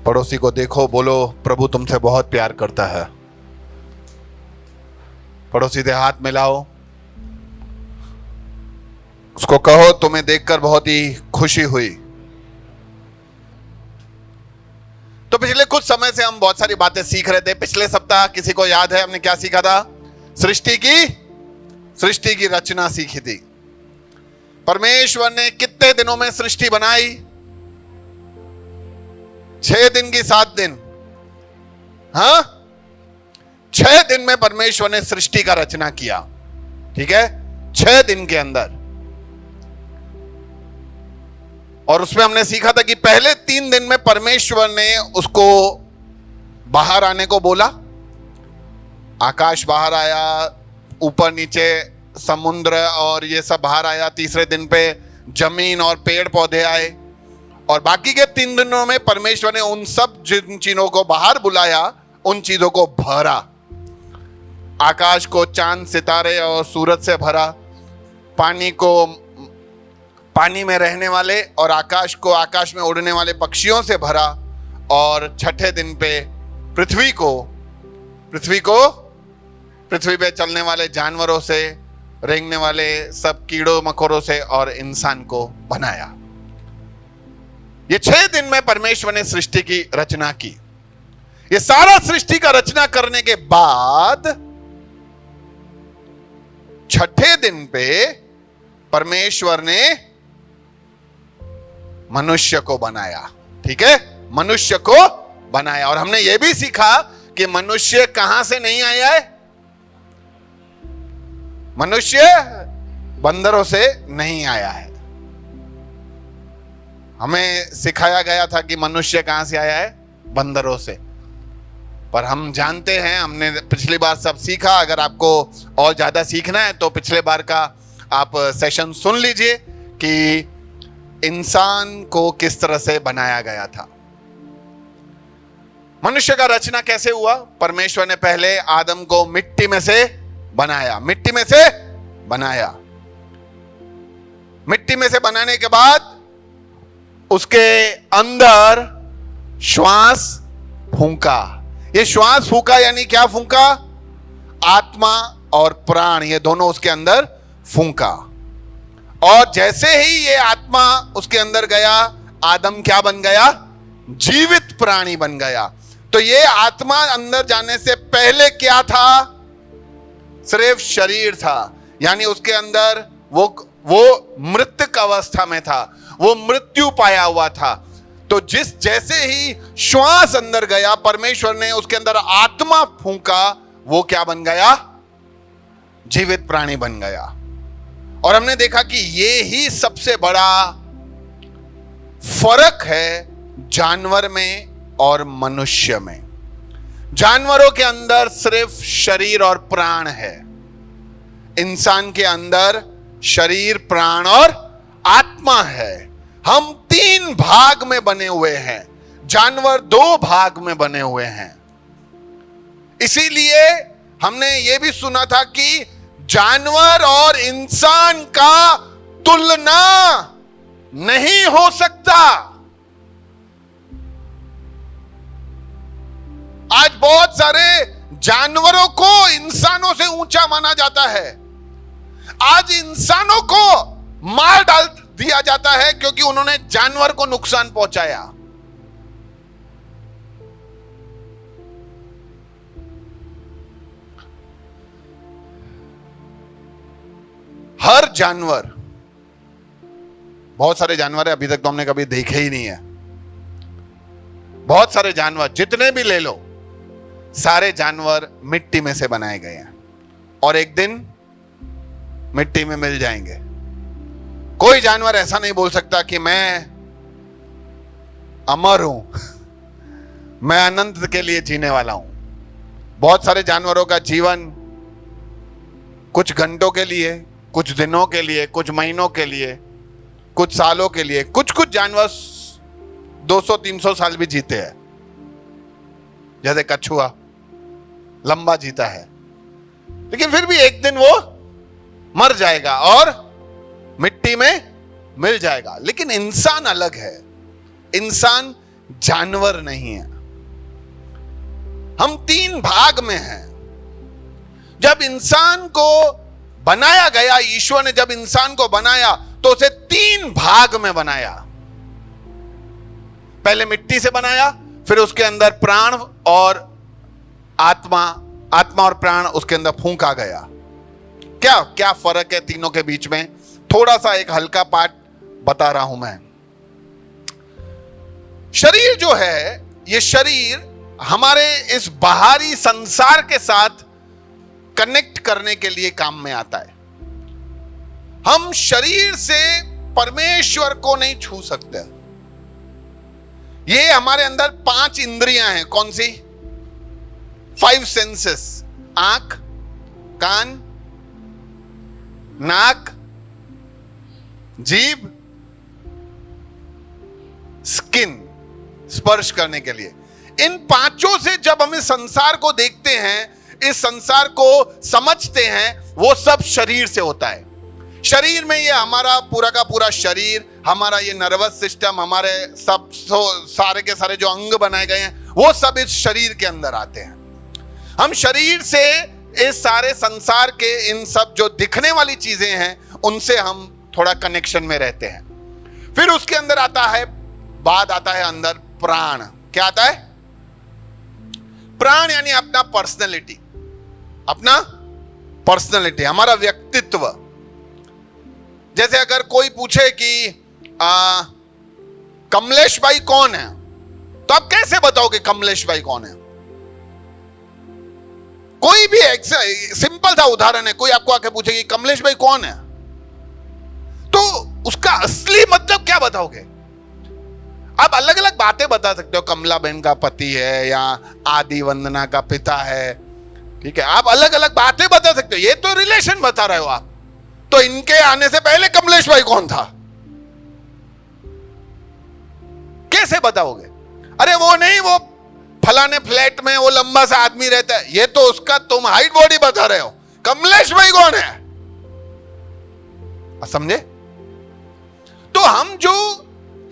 पड़ोसी को देखो, बोलो प्रभु तुमसे बहुत प्यार करता है। पड़ोसी से हाथ मिलाओ, उसको कहो तुम्हें देखकर बहुत ही खुशी हुई। तो पिछले कुछ समय से हम बहुत सारी बातें सीख रहे थे। पिछले सप्ताह किसी को याद है हमने क्या सीखा था? सृष्टि की रचना सीखी थी। परमेश्वर ने कितने दिनों में सृष्टि बनाई? 6 दिन की 7 दिन। हाँ, 6 दिन में परमेश्वर ने सृष्टि का रचना किया। ठीक है, 6 दिन के अंदर। और उसमें हमने सीखा था कि पहले 3 दिन में परमेश्वर ने उसको बाहर आने को बोला। आकाश बाहर आया, ऊपर नीचे समुद्र और ये सब बाहर आया। तीसरे दिन पे जमीन और पेड़ पौधे आए। और बाकी के 3 दिनों में परमेश्वर ने उन सब जिन चीजों को बाहर बुलाया, उन चीजों को भरा। आकाश को चांद सितारे और सूरज से भरा, पानी को पानी में रहने वाले और आकाश को आकाश में उड़ने वाले पक्षियों से भरा। और छठे दिन पे पृथ्वी पे चलने वाले जानवरों से, रेंगने वाले सब कीड़ों मकोड़ों से और इंसान को बनाया। ये 6 दिन में परमेश्वर ने सृष्टि की रचना की। ये सारा सृष्टि का रचना करने के बाद छठे दिन पे परमेश्वर ने मनुष्य को बनाया। ठीक है, मनुष्य को बनाया। और हमने यह भी सीखा कि मनुष्य कहां से नहीं आया है? मनुष्य बंदरों से नहीं आया है। हमें सिखाया गया था कि मनुष्य कहां से आया है? बंदरों से। पर हम जानते हैं, हमने पिछली बार सब सीखा। अगर आपको और ज्यादा सीखना है तो पिछले बार का आप सेशन सुन लीजिए कि इंसान को किस तरह से बनाया गया था। मनुष्य का रचना कैसे हुआ? परमेश्वर ने पहले आदम को मिट्टी में से बनाया। मिट्टी में से बनाने के बाद उसके अंदर श्वास फूंका। ये श्वास फूंका यानी क्या फूंका? आत्मा और प्राण, ये दोनों उसके अंदर फूंका। और जैसे ही ये आत्मा उसके अंदर गया, आदम क्या बन गया? जीवित प्राणी बन गया। तो ये आत्मा अंदर जाने से पहले क्या था? सिर्फ शरीर था। यानी उसके अंदर वो मृतक अवस्था में था, वो मृत्यु पाया हुआ था। तो जैसे ही श्वास अंदर गया, परमेश्वर ने उसके अंदर आत्मा फूंका, वो क्या बन गया? जीवित प्राणी बन गया। और हमने देखा कि ये ही सबसे बड़ा फर्क है जानवर में और मनुष्य में। जानवरों के अंदर सिर्फ शरीर और प्राण है। इंसान के अंदर शरीर, प्राण और आत्मा है। हम 3 भाग में बने हुए हैं, जानवर 2 भाग में बने हुए हैं। इसीलिए हमने यह भी सुना था कि जानवर और इंसान का तुलना नहीं हो सकता। आज बहुत सारे जानवरों को इंसानों से ऊंचा माना जाता है। आज इंसानों को मार डाल दिया जाता है क्योंकि उन्होंने जानवर को नुकसान पहुंचाया। हर जानवर, बहुत सारे जानवर है, अभी तक तो हमने कभी देखे ही नहीं है। बहुत सारे जानवर जितने भी ले लो, सारे जानवर मिट्टी में से बनाए गए हैं और एक दिन मिट्टी में मिल जाएंगे। कोई जानवर ऐसा नहीं बोल सकता कि मैं अमर हूं, मैं अनंत के लिए जीने वाला हूं। बहुत सारे जानवरों का जीवन कुछ घंटों के लिए, कुछ दिनों के लिए, कुछ महीनों के लिए, कुछ सालों के लिए। कुछ जानवर 200-300 साल भी जीते हैं, जैसे कछुआ लंबा जीता है, लेकिन फिर भी एक दिन वो मर जाएगा और मिट्टी में मिल जाएगा। लेकिन इंसान अलग है। इंसान जानवर नहीं है। हम 3 भाग में हैं। जब इंसान को बनाया गया, ईश्वर ने जब इंसान को बनाया तो उसे 3 भाग में बनाया। पहले मिट्टी से बनाया, फिर उसके अंदर प्राण और आत्मा और प्राण उसके अंदर फूंका गया। क्या क्या फर्क है तीनों के बीच में? थोड़ा सा एक हल्का पाठ बता रहा हूं मैं। शरीर जो है, ये शरीर हमारे इस बाहरी संसार के साथ कनेक्ट करने के लिए काम में आता है। हम शरीर से परमेश्वर को नहीं छू सकते। ये हमारे अंदर 5 इंद्रियां हैं। कौन सी? 5 सेंसेस। आंख, कान, नाक, जीभ, स्किन, स्पर्श करने के लिए। इन 5 से जब हम इस संसार को देखते हैं, इस संसार को समझते हैं, वो सब शरीर से होता है। शरीर में ये हमारा पूरा का पूरा शरीर, हमारा ये नर्वस सिस्टम, हमारे सब सारे के सारे जो अंग बनाए गए हैं, वो सब इस शरीर के अंदर आते हैं। हम शरीर से इस सारे संसार के इन सब जो दिखने वाली चीजें हैं, उनसे हम थोड़ा कनेक्शन में रहते हैं। फिर उसके अंदर आता है, बाद आता है अंदर प्राण। क्या आता है? प्राण यानी अपना पर्सनैलिटी, अपना पर्सनैलिटी, हमारा व्यक्तित्व। जैसे अगर कोई पूछे कि कमलेश भाई कौन है, तो आप कैसे बताओगे कमलेश भाई कौन है? कोई भी सिंपल सा उदाहरण है, कोई आपको आके पूछे कि कमलेश भाई कौन है, तो उसका असली मतलब क्या बताओगे? आप अलग अलग बातें बता सकते हो। कमला बहन का पति है, या आदि वंदना का पिता है, ठीक है, आप अलग अलग बातें बता सकते हो। ये तो रिलेशन बता रहे हो आप। तो इनके आने से पहले कमलेश भाई कौन था, कैसे बताओगे? अरे वो नहीं, वो फलाने फ्लैट में वो लंबा सा आदमी रहता है, ये तो उसका तुम हाइट बॉडी बता रहे हो। कमलेश भाई कौन है? समझे? तो हम जो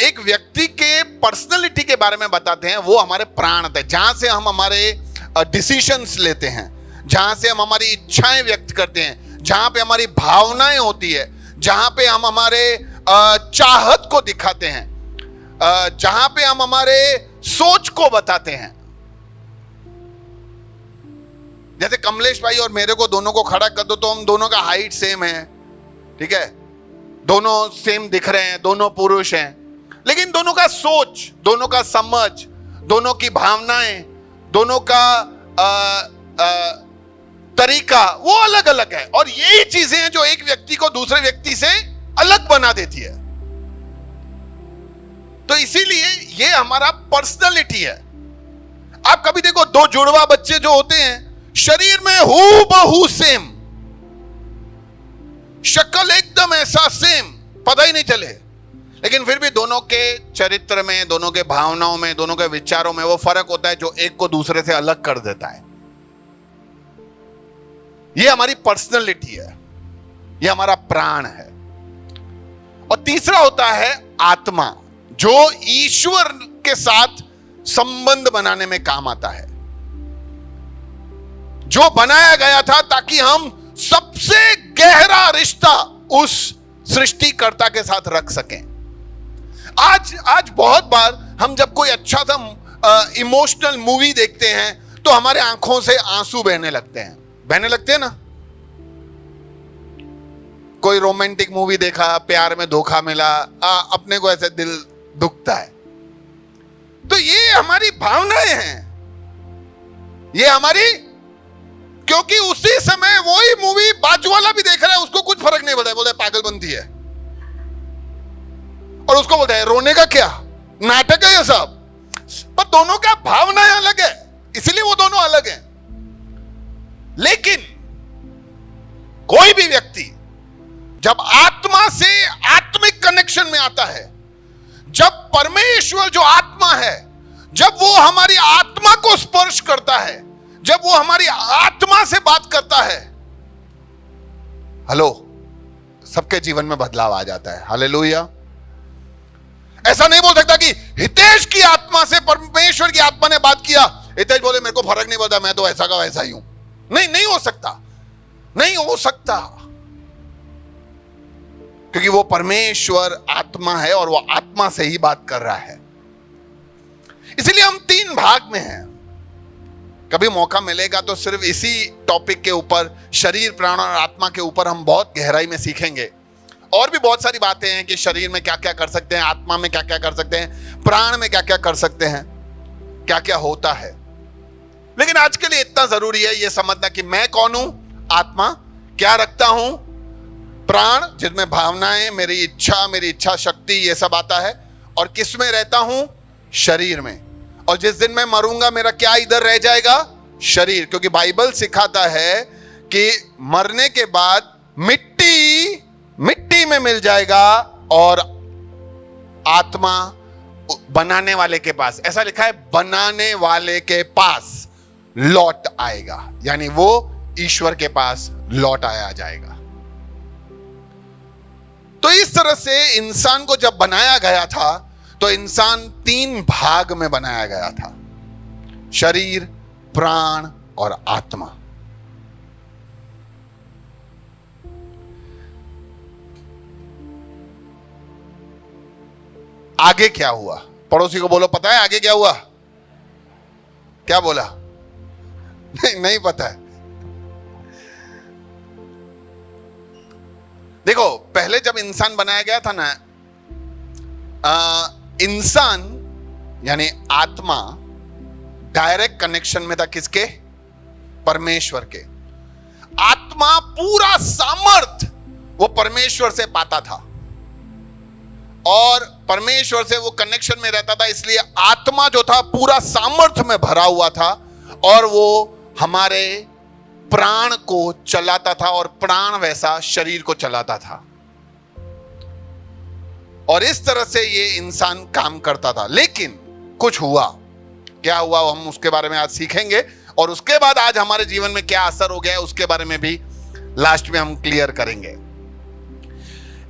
एक व्यक्ति के पर्सनैलिटी के बारे में बताते हैं, वो हमारे प्राण है, जहां से हम हमारे डिसीजंस लेते हैं, जहां से हम हमारी इच्छाएं व्यक्त करते हैं, जहां पे हमारी भावनाएं होती है, जहां पे हम हमारे चाहत को दिखाते हैं, जहां पे हम हमारे सोच को बताते हैं। जैसे कमलेश भाई और मेरे को दोनों को खड़ा कर दो तो हम दोनों का हाइट सेम है, ठीक है, दोनों सेम दिख रहे हैं, दोनों पुरुष हैं, लेकिन दोनों का सोच, दोनों का समझ, दोनों की भावनाएं, दोनों का तरीका वो अलग अलग है। और यही चीजें हैं जो एक व्यक्ति को दूसरे व्यक्ति से अलग बना देती है। तो इसीलिए ये हमारा पर्सनैलिटी है। आप कभी देखो, 2 जुड़वा बच्चे जो होते हैं, शरीर में हूबहू सेम, शक्ल एकदम ऐसा सेम, पता ही नहीं चले, लेकिन फिर भी दोनों के चरित्र में, दोनों के भावनाओं में, दोनों के विचारों में वो फर्क होता है जो एक को दूसरे से अलग कर देता है। ये हमारी पर्सनैलिटी है, ये हमारा प्राण है। और तीसरा होता है आत्मा, जो ईश्वर के साथ संबंध बनाने में काम आता है, जो बनाया गया था ताकि हम सबसे गहरा रिश्ता उस सृष्टिकर्ता के साथ रख सकें। आज बहुत बार हम जब कोई अच्छा सा इमोशनल मूवी देखते हैं तो हमारे आंखों से आंसू बहने लगते हैं ना। कोई रोमांटिक मूवी देखा, प्यार में धोखा मिला, अपने को ऐसे दिल दुखता है। तो ये हमारी भावनाएं हैं, ये हमारी, क्योंकि उसी समय वही मूवी बाजू वाला भी देख रहा है, उसको कुछ फर्क नहीं पड़ता है, बोलता है पागलपंती है, और उसको बोलता है रोने का क्या, नाटक है ये सब। पर दोनों का भावनाएं अलग है, इसलिए वो दोनों अलग हैं। लेकिन कोई भी व्यक्ति जब आत्मा से आत्मिक कनेक्शन में आता है, जब परमेश्वर जो आत्मा है, जब वो हमारी आत्मा को स्पर्श करता है, जब वो हमारी आत्मा से बात करता है, हेलो, सबके जीवन में बदलाव आ जाता है। हालेलुया। ऐसा नहीं बोल सकता कि हितेश की आत्मा से परमेश्वर की आत्मा ने बात किया, हितेश बोले मेरे को फर्क नहीं पड़ता, मैं तो ऐसा का वैसा ही हूं। नहीं, नहीं हो सकता, नहीं हो सकता, क्योंकि वो परमेश्वर आत्मा है और वो आत्मा से ही बात कर रहा है। इसलिए हम 3 भाग में हैं। कभी मौका मिलेगा तो सिर्फ इसी टॉपिक के ऊपर, शरीर, प्राण और आत्मा के ऊपर हम बहुत गहराई में सीखेंगे। और भी बहुत सारी बातें हैं कि शरीर में क्या क्या कर सकते हैं, आत्मा में क्या क्या कर सकते हैं, प्राण में क्या क्या कर सकते हैं, क्या क्या होता है। लेकिन आज के लिए इतना जरूरी है यह समझना कि मैं कौन हूं, आत्मा क्या रखता हूं, प्राण जिसमें भावनाएं, मेरी इच्छा शक्ति ये सब आता है, और किस में रहता हूं, शरीर में। और जिस दिन मैं मरूंगा मेरा क्या इधर रह जाएगा, शरीर। क्योंकि बाइबल सिखाता है कि मरने के बाद मिट्टी में मिल जाएगा और आत्मा बनाने वाले के पास, ऐसा लिखा है, बनाने वाले के पास लौट आएगा, यानी वो ईश्वर के पास लौट आया जाएगा। तो इस तरह से इंसान को जब बनाया गया था तो इंसान 3 भाग में बनाया गया था, शरीर, प्राण और आत्मा। आगे क्या हुआ? पड़ोसी को बोलो, पता है आगे क्या हुआ? क्या बोला? नहीं पता है। देखो, पहले जब इंसान बनाया गया था ना, इंसान यानी आत्मा डायरेक्ट कनेक्शन में था किसके? परमेश्वर के। आत्मा पूरा सामर्थ वो परमेश्वर से पाता था और परमेश्वर से वो कनेक्शन में रहता था, इसलिए आत्मा जो था पूरा सामर्थ्य में भरा हुआ था और वो हमारे प्राण को चलाता था और प्राण वैसा शरीर को चलाता था। और इस तरह से ये इंसान काम करता था। लेकिन कुछ हुआ, क्या हुआ हम उसके बारे में आज सीखेंगे, और उसके बाद आज हमारे जीवन में क्या असर हो गया है उसके बारे में भी लास्ट में हम क्लियर करेंगे।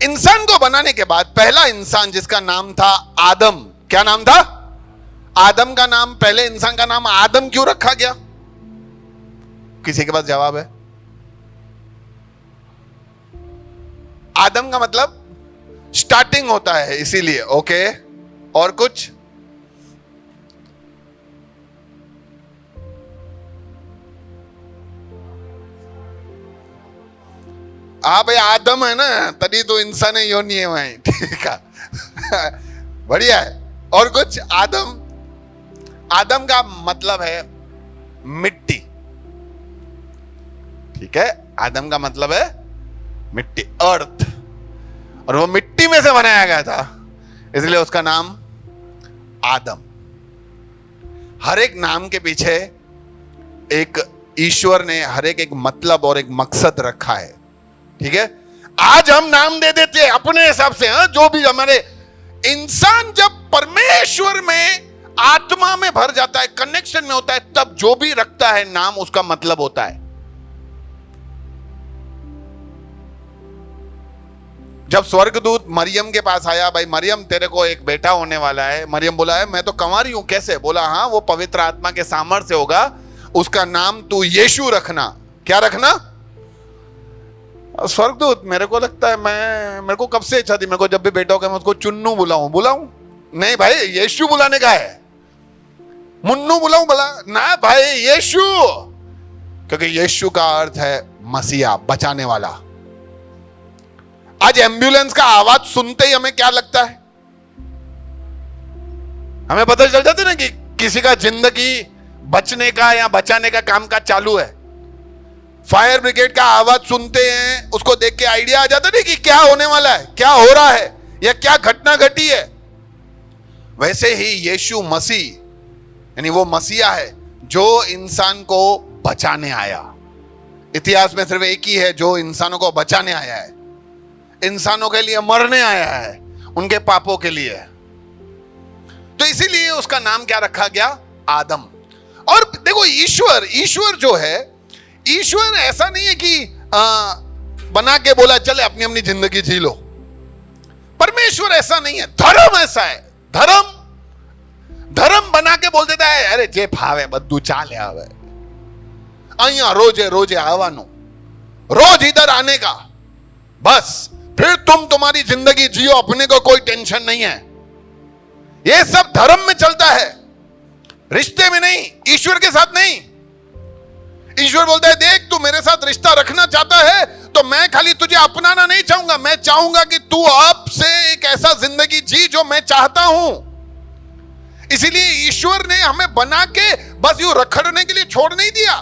इंसान को बनाने के बाद पहला इंसान जिसका नाम था आदम, क्या नाम था? आदम का नाम, पहले इंसान का नाम आदम क्यों रखा गया? किसी के पास जवाब है? आदम का मतलब स्टार्टिंग होता है, इसीलिए। ओके, और कुछ? हाँ भाई, आदम है ना, तभी तो इंसान है, यो नहीं है वहीं। ठीक है, बढ़िया है। और कुछ? आदम का मतलब है मिट्टी। ठीक है, आदम का मतलब है मिट्टी, अर्थ, और वो मिट्टी में से बनाया गया था, इसलिए उसका नाम आदम। हर एक नाम के पीछे एक ईश्वर ने हर एक मतलब और एक मकसद रखा है। ठीक है, आज हम नाम दे देते हैं अपने हिसाब से, जो भी हमारे। इंसान जब परमेश्वर में आत्मा में भर जाता है, कनेक्शन में होता है, तब जो भी रखता है नाम उसका मतलब होता है। जब स्वर्गदूत मरियम के पास आया, भाई मरियम तेरे को एक बेटा होने वाला है, मरियम बोला है मैं तो कंवारी हूं, कैसे? बोला हाँ, वो पवित्र आत्मा के सामर्थ्य से होगा, उसका नाम तू यीशु रखना। क्या रखना? स्वर्गदूत, मेरे को लगता है मेरे को कब से इच्छा थी, मेरे को जब भी बेटा होगा मैं उसको चुन्नू बुलाऊं। नहीं भाई, यीशु बुलाने का है, मुन्नू बुलाऊं बोला ना भाई, यीशु, क्योंकि यीशु का अर्थ है मसीहा, बचाने वाला। आज एम्बुलेंस का आवाज सुनते ही हमें क्या लगता है? हमें पता चल जाता है ना कि किसी का जिंदगी बचने का या बचाने का काम काज चालू है। फायर ब्रिगेड का आवाज सुनते हैं, उसको देख के आइडिया आ जाता नहीं कि क्या होने वाला है, क्या हो रहा है या क्या घटना घटी है। वैसे ही यीशु मसीह यानी वो मसीहा है जो इंसान को बचाने आया। इतिहास में सिर्फ एक ही है जो इंसानों को बचाने आया है, इंसानों के लिए मरने आया है, उनके पापों के लिए। तो इसीलिए उसका नाम क्या रखा गया? आदम। और देखो, ईश्वर जो है, ईश्वर ऐसा नहीं है कि बना के बोला चले अपनी अपनी जिंदगी जी लो। परमेश्वर ऐसा नहीं है, धर्म ऐसा है। धर्म धर्म बना के बोल देता है, अरे जे भावे બધું ચાલે આવે, અહીંયા रोजे रोजे આવવાનું, रोज इधर आने का, बस फिर तुम तुम्हारी जिंदगी जियो, अपने को कोई टेंशन नहीं है। ये सब धर्म में चलता है, रिश्ते में नहीं, ईश्वर के साथ नहीं। ईश्वर बोलता है देख तू मेरे साथ रिश्ता रखना चाहता है तो मैं खाली तुझे अपनाना नहीं चाहूंगा, मैं चाहूंगा कि तू अब से एक ऐसा जिंदगी जी जो मैं चाहता हूं। इसीलिए ईश्वर ने हमें बना के बस यूं रखड़ने के लिए छोड़ नहीं दिया।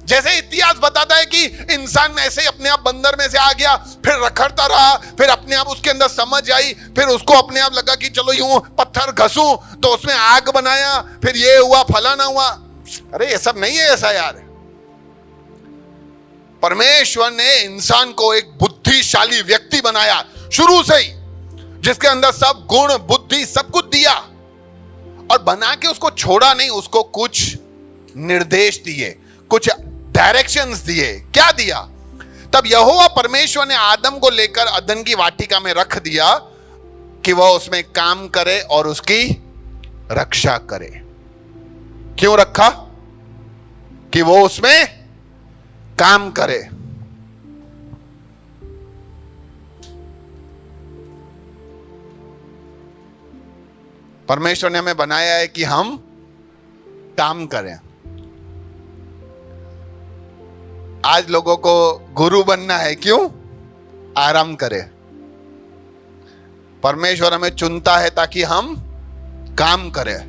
जैसे इतिहास बताता है कि इंसान ऐसे अपने आप बंदर में से आ गया, फिर रखड़ता रहा, फिर अपने आप उसके अंदर समझ आई, फिर उसको अपने आप लगा कि चलो यूं पत्थर घसूं तो उसमें आग बनाया, फिर ये हुआ फलाना हुआ। अरे ये सब नहीं है ऐसा यार। परमेश्वर ने इंसान को एक बुद्धिशाली व्यक्ति बनाया शुरू से ही, जिसके अंदर सब गुण बुद्धि सब कुछ दिया, और बना के उसको छोड़ा नहीं, उसको कुछ निर्देश दिए, कुछ डायरेक्शंस दिए। क्या दिया? तब यहोवा परमेश्वर ने आदम को लेकर अदन की वाटिका में रख दिया कि वह उसमें काम करे और उसकी रक्षा करे। क्यों रखा? कि वो उसमें काम करे। परमेश्वर ने हमें बनाया है कि हम काम करें। आज लोगों को गुरु बनना है, क्यों? आराम करें। परमेश्वर हमें चुनता है ताकि हम काम करें।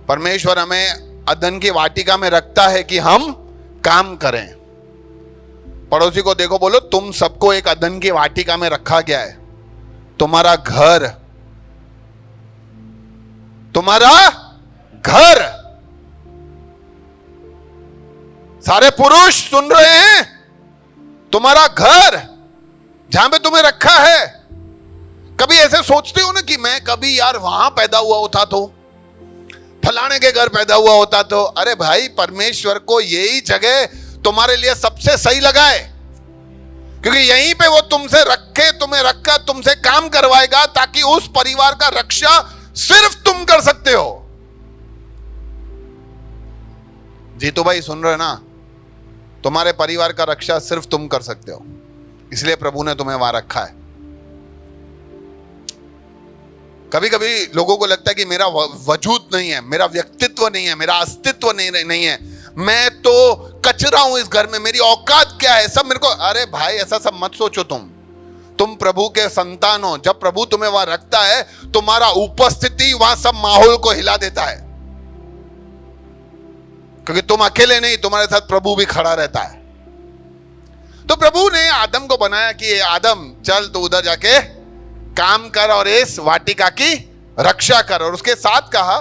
परमेश्वर हमें अदन की वाटिका में रखता है कि हम काम करें। पड़ोसी को देखो, बोलो तुम सबको एक अदन की वाटिका में रखा गया है। तुम्हारा घर, तुम्हारा घर, सारे पुरुष सुन रहे हैं, तुम्हारा घर जहां पे तुम्हें रखा है। कभी ऐसे सोचते हो ना कि मैं कभी यार वहां पैदा हुआ होता तो, फलाने के घर पैदा हुआ होता तो। अरे भाई, परमेश्वर को यही जगह तुम्हारे लिए सबसे सही लगा है, क्योंकि यहीं पे वो तुमसे रखे, तुम्हें रखकर तुमसे काम करवाएगा, ताकि उस परिवार का रक्षा सिर्फ तुम कर सकते हो। जीतू भाई सुन रहे ना, तुम्हारे परिवार का रक्षा सिर्फ तुम कर सकते हो, इसलिए प्रभु ने तुम्हें वहां रखा है। कभी कभी लोगों को लगता है कि मेरा वजूद नहीं है, मेरा व्यक्तित्व नहीं है, मेरा अस्तित्व नहीं है, मैं तो कचरा हूं इस घर में, मेरी औकात क्या है, सब मेरे को। अरे भाई, ऐसा सब मत सोचो। तुम प्रभु के संतान हो। जब प्रभु तुम्हें वहां रखता है, तुम्हारा उपस्थिति वहां सब माहौल को हिला देता है, क्योंकि तुम अकेले नहीं, तुम्हारे साथ प्रभु भी खड़ा रहता है। तो प्रभु ने आदम को बनाया कि आदम चल तू उधर जाके काम कर और इस वाटिका की रक्षा कर, और उसके साथ कहा,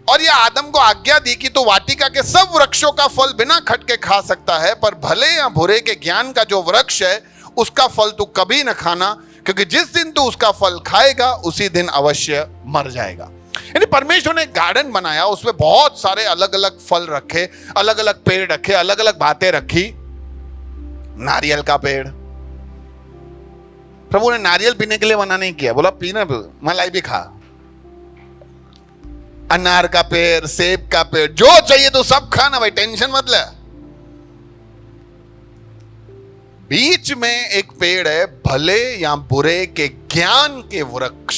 और ये आदम को आज्ञा दी कि तू वाटिका के सब वृक्षों का फल बिना खटके खा सकता है, पर भले या बुरे के ज्ञान का जो वृक्ष है उसका फल तू कभी न खाना, क्योंकि जिस दिन तू उसका फल खाएगा उसी दिन अवश्य मर जाएगा। यानी परमेश्वर ने गार्डन बनाया, उसमें बहुत सारे अलग अलग फल रखे, अलग अलग पेड़ रखे, अलग अलग बातें रखी। नारियल का पेड़, प्रभु ने नारियल पीने के लिए मना नहीं किया, बोला पीना, मलाई भी खा। अनार का पेड़, सेब का पेड़, जो चाहिए तो सब खाना भाई, टेंशन मत ले। बीच में एक पेड़ है, भले या बुरे के ज्ञान के वृक्ष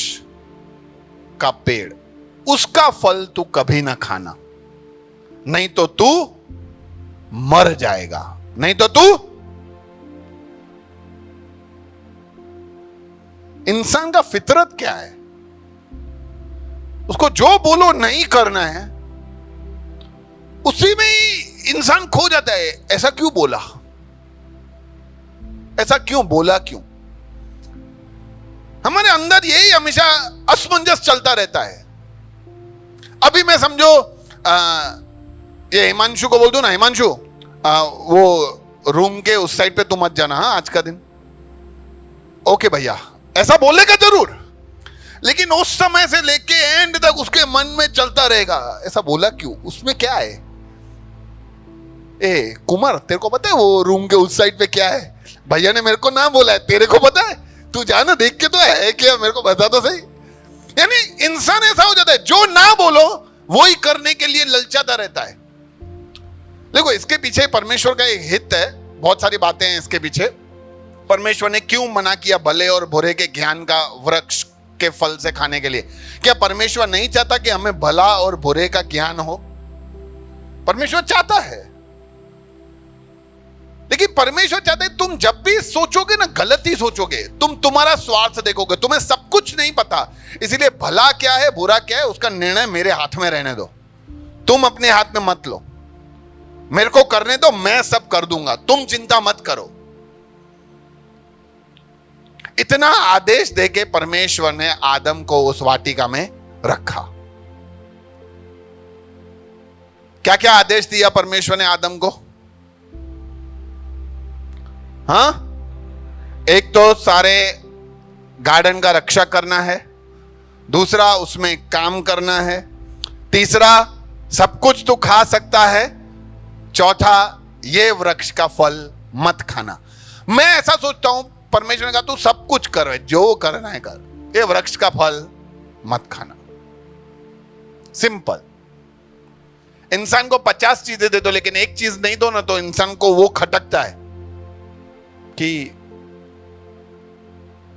का पेड़, उसका फल तू कभी ना खाना, नहीं तो तू मर जाएगा, नहीं तो तू। इंसान का फितरत क्या है? उसको जो बोलो नहीं करना है, उसी में ही इंसान खो जाता है। ऐसा क्यों बोला, ऐसा क्यों बोला, क्यों? हमारे अंदर यही हमेशा असमंजस चलता रहता है। अभी मैं समझो ये हिमांशु को बोल दूं ना, हिमांशु वो रूम के उस साइड पे तू मत जाना, हाँ आज का दिन। ओके भैया, ऐसा बोलेगा जरूर, लेकिन उस समय से लेके एंड तक उसके मन में चलता रहेगा, ऐसा बोला क्यों, उसमें क्या है? ए कुमार, तेरे को पता है वो रूम के उस साइड पे क्या है? भैया ने मेरे को ना बोला है, तेरे को पता है? तू जाना देख के तो है क्या, मेरे को बता तो सही। यानी इंसान ऐसा हो जाता है जो ना बोलो वो ही करने के लिए ललचाता रहता है। देखो इसके पीछे परमेश्वर का एक हित है, बहुत सारी बातें हैं इसके पीछे। परमेश्वर ने क्यों मना किया भले और बुरे के ज्ञान का वृक्ष के फल से खाने के लिए? क्या परमेश्वर नहीं चाहता कि हमें भला और बुरे का ज्ञान हो? परमेश्वर चाहता है, लेकिन परमेश्वर चाहते हैं तुम जब भी सोचोगे ना गलत ही सोचोगे, तुम तुम्हारा स्वार्थ देखोगे, तुम्हें सब कुछ नहीं पता। इसीलिए भला क्या है बुरा क्या है उसका निर्णय मेरे हाथ में रहने दो, तुम अपने हाथ में मत लो, मेरे को करने दो, मैं सब कर दूंगा, तुम चिंता मत करो। इतना आदेश देके परमेश्वर ने आदम को उस वाटिका में रखा। क्या क्या आदेश दिया परमेश्वर ने आदम को? हाँ, एक तो सारे गार्डन का रक्षा करना है, दूसरा उसमें काम करना है, तीसरा सब कुछ तो खा सकता है, चौथा ये वृक्ष का फल मत खाना। मैं ऐसा सोचता हूं परमेश्वर ने कहा तू सब कुछ कर, जो करना है कर, ये वृक्ष का फल मत खाना। सिंपल। इंसान को 50 चीजें दे दो लेकिन एक चीज नहीं दो ना तो इंसान को वो खटकता है कि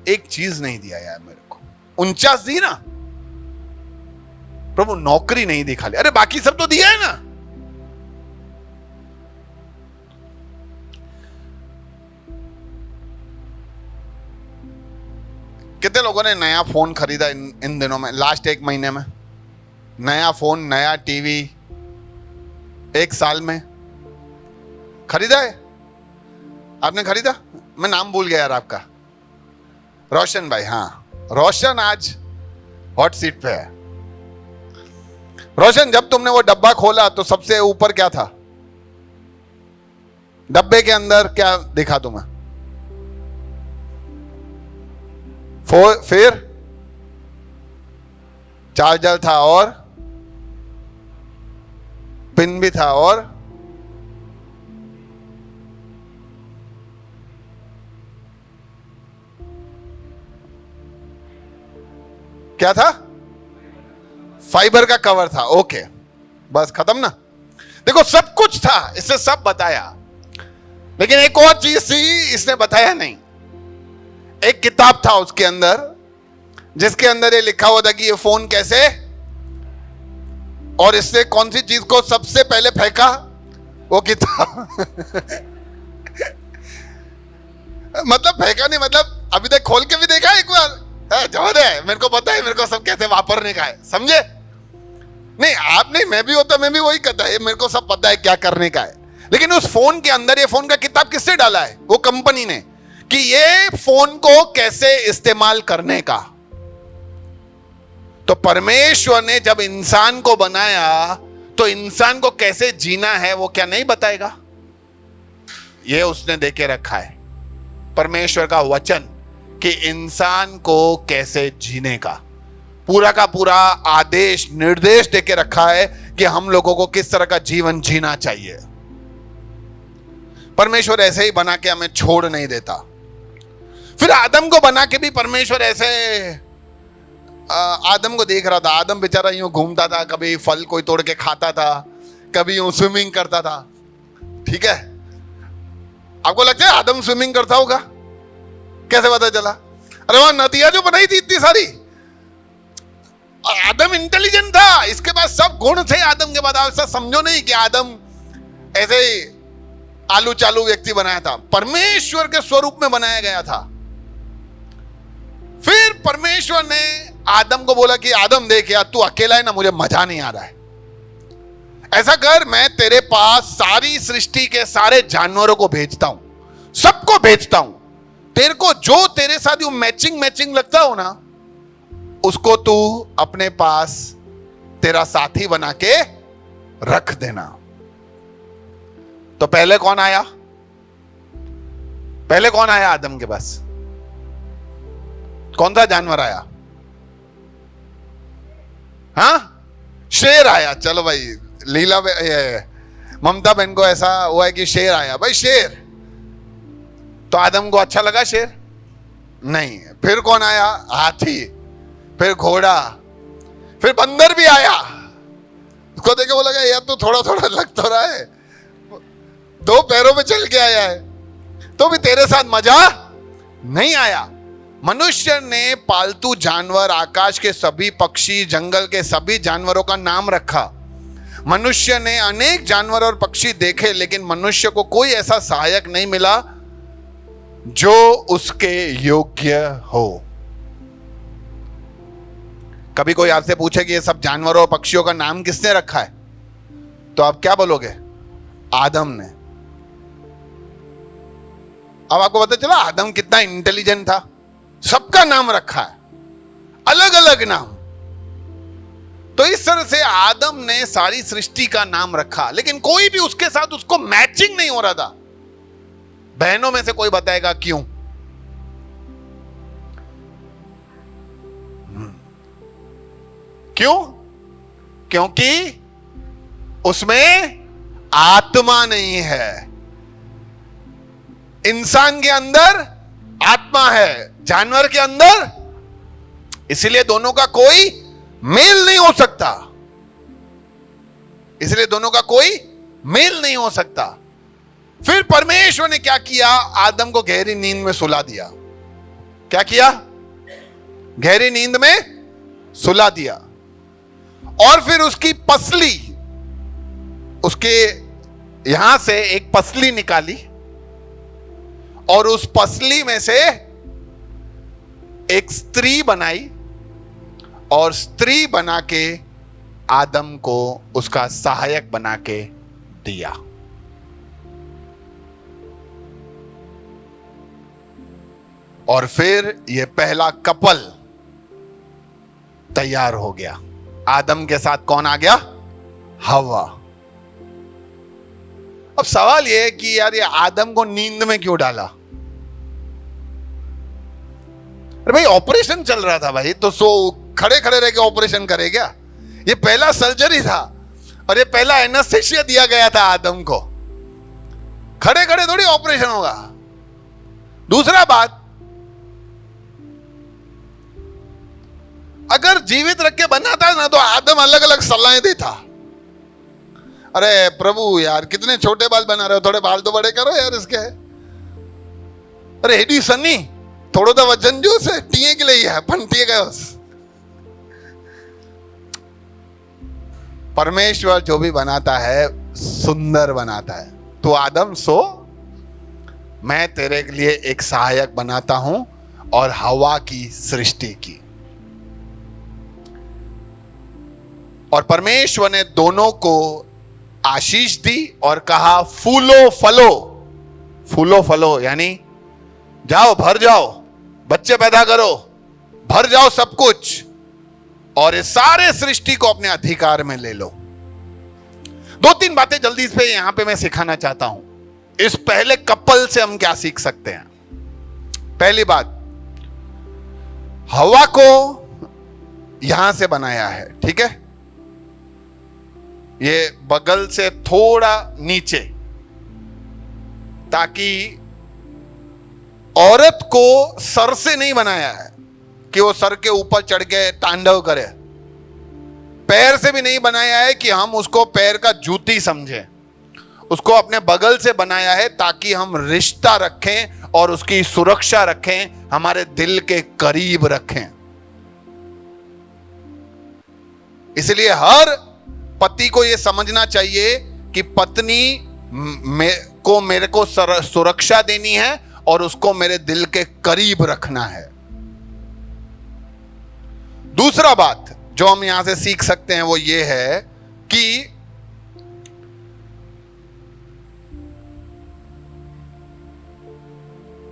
एक चीज नहीं दिया यार मेरे को। 49 दी ना प्रभु, नौकरी नहीं दी खाली, अरे बाकी सब तो दिया है ना। कितने लोगों ने नया फोन खरीदा इन दिनों में, लास्ट 1 महीने में? नया फोन, नया टीवी 1 साल में खरीदा है? आपने खरीदा? मैं नाम भूल गया यार आपका। रोशन भाई, हाँ रोशन आज हॉट सीट पे है। रोशन, जब तुमने वो डब्बा खोला तो सबसे ऊपर क्या था? डब्बे के अंदर क्या दिखा तुम्हें? फिर चार्जर था और पिन भी था और क्या था? फाइबर का कवर था। ओके, बस खत्म ना। देखो सब कुछ था, इससे सब बताया, लेकिन एक और चीज थी इसने बताया नहीं। एक किताब था उसके अंदर जिसके अंदर ये लिखा हुआ था कि ये फोन कैसे और इससे कौन सी चीज को सबसे पहले फेंका, वो किताब मतलब फेंका नहीं, मतलब अभी तक खोल के भी देखा एक बार है, जवाब है, मेरे को पता है मेरे को सब कैसे वापरने का है, समझे? नहीं आप नहीं, मैं भी होता मैं भी वही करता है, मेरे को सब पता है क्या करने का है। लेकिन उस फोन के अंदर ये फोन का किताब किससे डाला है? वो कंपनी ने, कि ये फोन को कैसे इस्तेमाल करने का। तो परमेश्वर ने जब इंसान को बनाया तो इंसान को कैसे जीना है वो क्या नहीं बताएगा? ये उसने देके रखा है, परमेश्वर का वचन, कि इंसान को कैसे जीने का पूरा का पूरा आदेश निर्देश देके रखा है कि हम लोगों को किस तरह का जीवन जीना चाहिए। परमेश्वर ऐसे ही बना के हमें छोड़ नहीं देता। फिर आदम को बना के भी परमेश्वर ऐसे आदम को देख रहा था। आदम बेचारा यूं घूमता था, कभी फल कोई तोड़ के खाता था, कभी यूं स्विमिंग करता था। ठीक है, आपको लगता है आदम स्विमिंग करता होगा? कैसे पता चला? अरे वहां नदियां जो बनाई थी इतनी सारी, आदम इंटेलिजेंट था, इसके पास सब गुण थे आदम के बाद। ऐसा समझो नहीं कि आदम ऐसे आलू चालू व्यक्ति बनाया था, परमेश्वर के स्वरूप में बनाया गया था। फिर परमेश्वर ने आदम को बोला कि आदम देख यार, तू अकेला है ना, मुझे मजा नहीं आ रहा है, ऐसा कर, मैं तेरे पास सारी सृष्टि के सारे जानवरों को भेजता हूं, सबको भेजता हूं, तेरे को जो तेरे साथ मैचिंग लगता हो ना, उसको तू अपने पास तेरा साथी बना के रख देना। तो पहले कौन आया? पहले कौन आया आदम के पास? कौन सा जानवर आया? हाँ, शेर आया। चलो भाई, लीला ममता बहन को ऐसा हुआ है कि शेर आया। भाई शेर, तो आदम को अच्छा लगा शेर? नहीं। फिर कौन आया? हाथी, फिर घोड़ा, फिर बंदर भी आया। उसको देखे वो लगा यार तो थोड़ा थोड़ा लग तो रहा है, 2 पैरों पे चल के आया है, तो भी तेरे साथ मजा नहीं आया। मनुष्य ने पालतू जानवर, आकाश के सभी पक्षी, जंगल के सभी जानवरों का नाम रखा। मनुष्य ने अनेक जानवर और पक्षी देखे, लेकिन मनुष्य को कोई ऐसा सहायक नहीं मिला जो उसके योग्य हो। कभी कोई आपसे पूछे कि ये सब जानवरों और पक्षियों का नाम किसने रखा है, तो आप क्या बोलोगे? आदम ने। अब आपको पता चला आदम कितना इंटेलिजेंट था, सबका नाम रखा है, अलग अलग नाम। तो इस तरह से आदम ने सारी सृष्टि का नाम रखा, लेकिन कोई भी उसके साथ उसको मैचिंग नहीं हो रहा था। बहनों में से कोई बताएगा क्यों? क्यों? क्योंकि उसमें आत्मा नहीं है। इंसान के अंदर आत्मा है, जानवर के अंदर, इसलिए दोनों का कोई मेल नहीं हो सकता। इसलिए दोनों का कोई मेल नहीं हो सकता। फिर परमेश्वर ने क्या किया? आदम को गहरी नींद में सुला दिया। क्या किया? गहरी नींद में सुला दिया। और फिर उसकी पसली, उसके यहां से एक पसली निकाली और उस पसली में से एक स्त्री बनाई और स्त्री बना के आदम को उसका सहायक बना के दिया। और फिर यह पहला कपल तैयार हो गया। आदम के साथ कौन आ गया? हवा। अब सवाल यह है कि यार ये आदम को नींद में क्यों डाला? अरे भाई ऑपरेशन चल रहा था भाई, तो खड़े खड़े रह के ऑपरेशन करे क्या? ये पहला सर्जरी था और ये पहला एनेस्थेसिया दिया गया था आदम को। खड़े खड़े थोड़ी ऑपरेशन होगा। दूसरा बात, अगर जीवित रख के बनाता ना तो आदम अलग अलग सलाहें देता। अरे प्रभु यार कितने छोटे बाल बना रहे हो, थोड़े बाल तो बड़े करो यार इसके। अरे हेडी सनी थोड़ो तो वजन जो से टीए के लिए है, पण टीए गयो। परमेश्वर जो भी बनाता है सुंदर बनाता है। तो आदम सो, मैं तेरे लिए एक सहायक बनाता हूं, और हवा की सृष्टि की। और परमेश्वर ने दोनों को आशीष दी और कहा फूलो फलो। फूलो फलो यानी जाओ भर जाओ, बच्चे पैदा करो, भर जाओ सब कुछ, और इस सारे सृष्टि को अपने अधिकार में ले लो। 2-3 बातें जल्दी से यहां पे मैं सिखाना चाहता हूं। इस पहले कपल से हम क्या सीख सकते हैं? पहली बात, हवा को यहां से बनाया है, ठीक है? ये बगल से थोड़ा नीचे, ताकि औरत को सर से नहीं बनाया है कि वो सर के ऊपर चढ़ के तांडव करे। पैर से भी नहीं बनाया है कि हम उसको पैर का जूती समझें। उसको अपने बगल से बनाया है ताकि हम रिश्ता रखें और उसकी सुरक्षा रखें, हमारे दिल के करीब रखें। इसलिए हर पति को यह समझना चाहिए कि पत्नी को मेरे को सुरक्षा देनी है और उसको मेरे दिल के करीब रखना है। दूसरा बात जो हम यहां से सीख सकते हैं वो ये है कि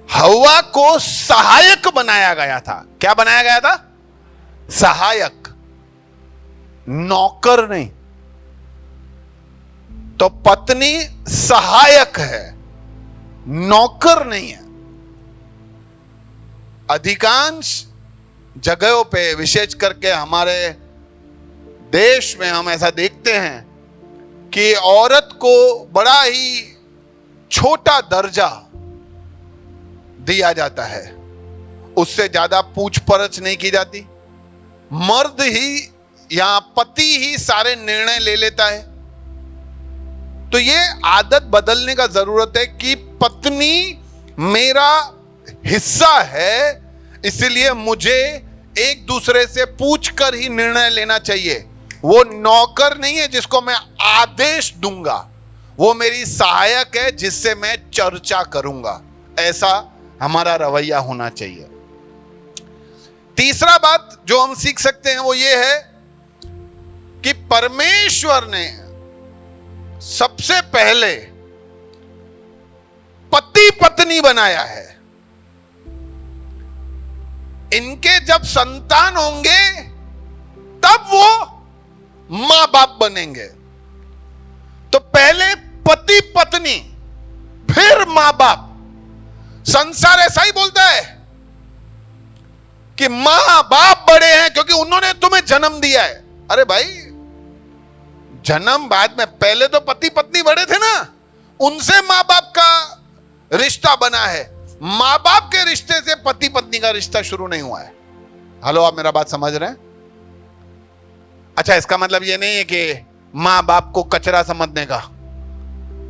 हवा को सहायक बनाया गया था। क्या बनाया गया था? सहायक, नौकर नहीं। तो पत्नी सहायक है, नौकर नहीं है। अधिकांश जगहों पे, विशेष करके हमारे देश में हम ऐसा देखते हैं कि औरत को बड़ा ही छोटा दर्जा दिया जाता है। उससे ज्यादा पूछ परछ नहीं की जाती। मर्द ही या पति ही सारे निर्णय ले लेता है। तो ये आदत बदलने का जरूरत है कि पत्नी मेरा हिस्सा है, इसलिए मुझे एक दूसरे से पूछकर ही निर्णय लेना चाहिए। वो नौकर नहीं है जिसको मैं आदेश दूंगा, वो मेरी सहायक है जिससे मैं चर्चा करूंगा। ऐसा हमारा रवैया होना चाहिए। तीसरा बात जो हम सीख सकते हैं वो ये है कि परमेश्वर ने सबसे पहले पति पत्नी बनाया है। इनके जब संतान होंगे तब वो मां बाप बनेंगे। तो पहले पति पत्नी फिर मां बाप। संसार ऐसा ही बोलता है कि मां बाप बड़े हैं क्योंकि उन्होंने तुम्हें जन्म दिया है। अरे भाई, जन्म बाद में, पहले तो पति पत्नी बड़े थे ना, उनसे मां बाप का रिश्ता बना है। मां बाप के रिश्ते से पति पत्नी का रिश्ता शुरू नहीं हुआ है। हेलो, आप मेरा बात समझ रहे हैं? अच्छा, इसका मतलब ये नहीं है कि मां बाप को कचरा समझने का।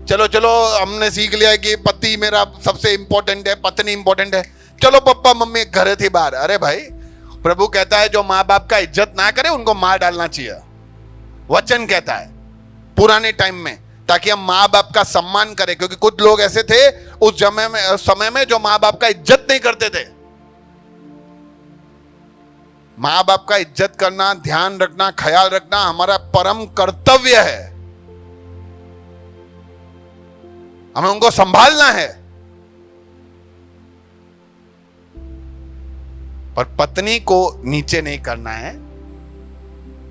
चलो चलो, हमने सीख लिया है कि पति मेरा सबसे इंपॉर्टेंट है, पत्नी इंपॉर्टेंट है, चलो पप्पा मम्मी घर थी बाहर। अरे भाई, प्रभु कहता है जो मां बाप का इज्जत ना करे उनको मार डालना चाहिए। वचन कहता है पुराने टाइम में, ताकि हम मां बाप का सम्मान करें। क्योंकि कुछ लोग ऐसे थे उस समय में जो मां बाप का इज्जत नहीं करते थे। मां बाप का इज्जत करना, ध्यान रखना, ख्याल रखना हमारा परम कर्तव्य है। हमें उनको संभालना है। पर पत्नी को नीचे नहीं करना है,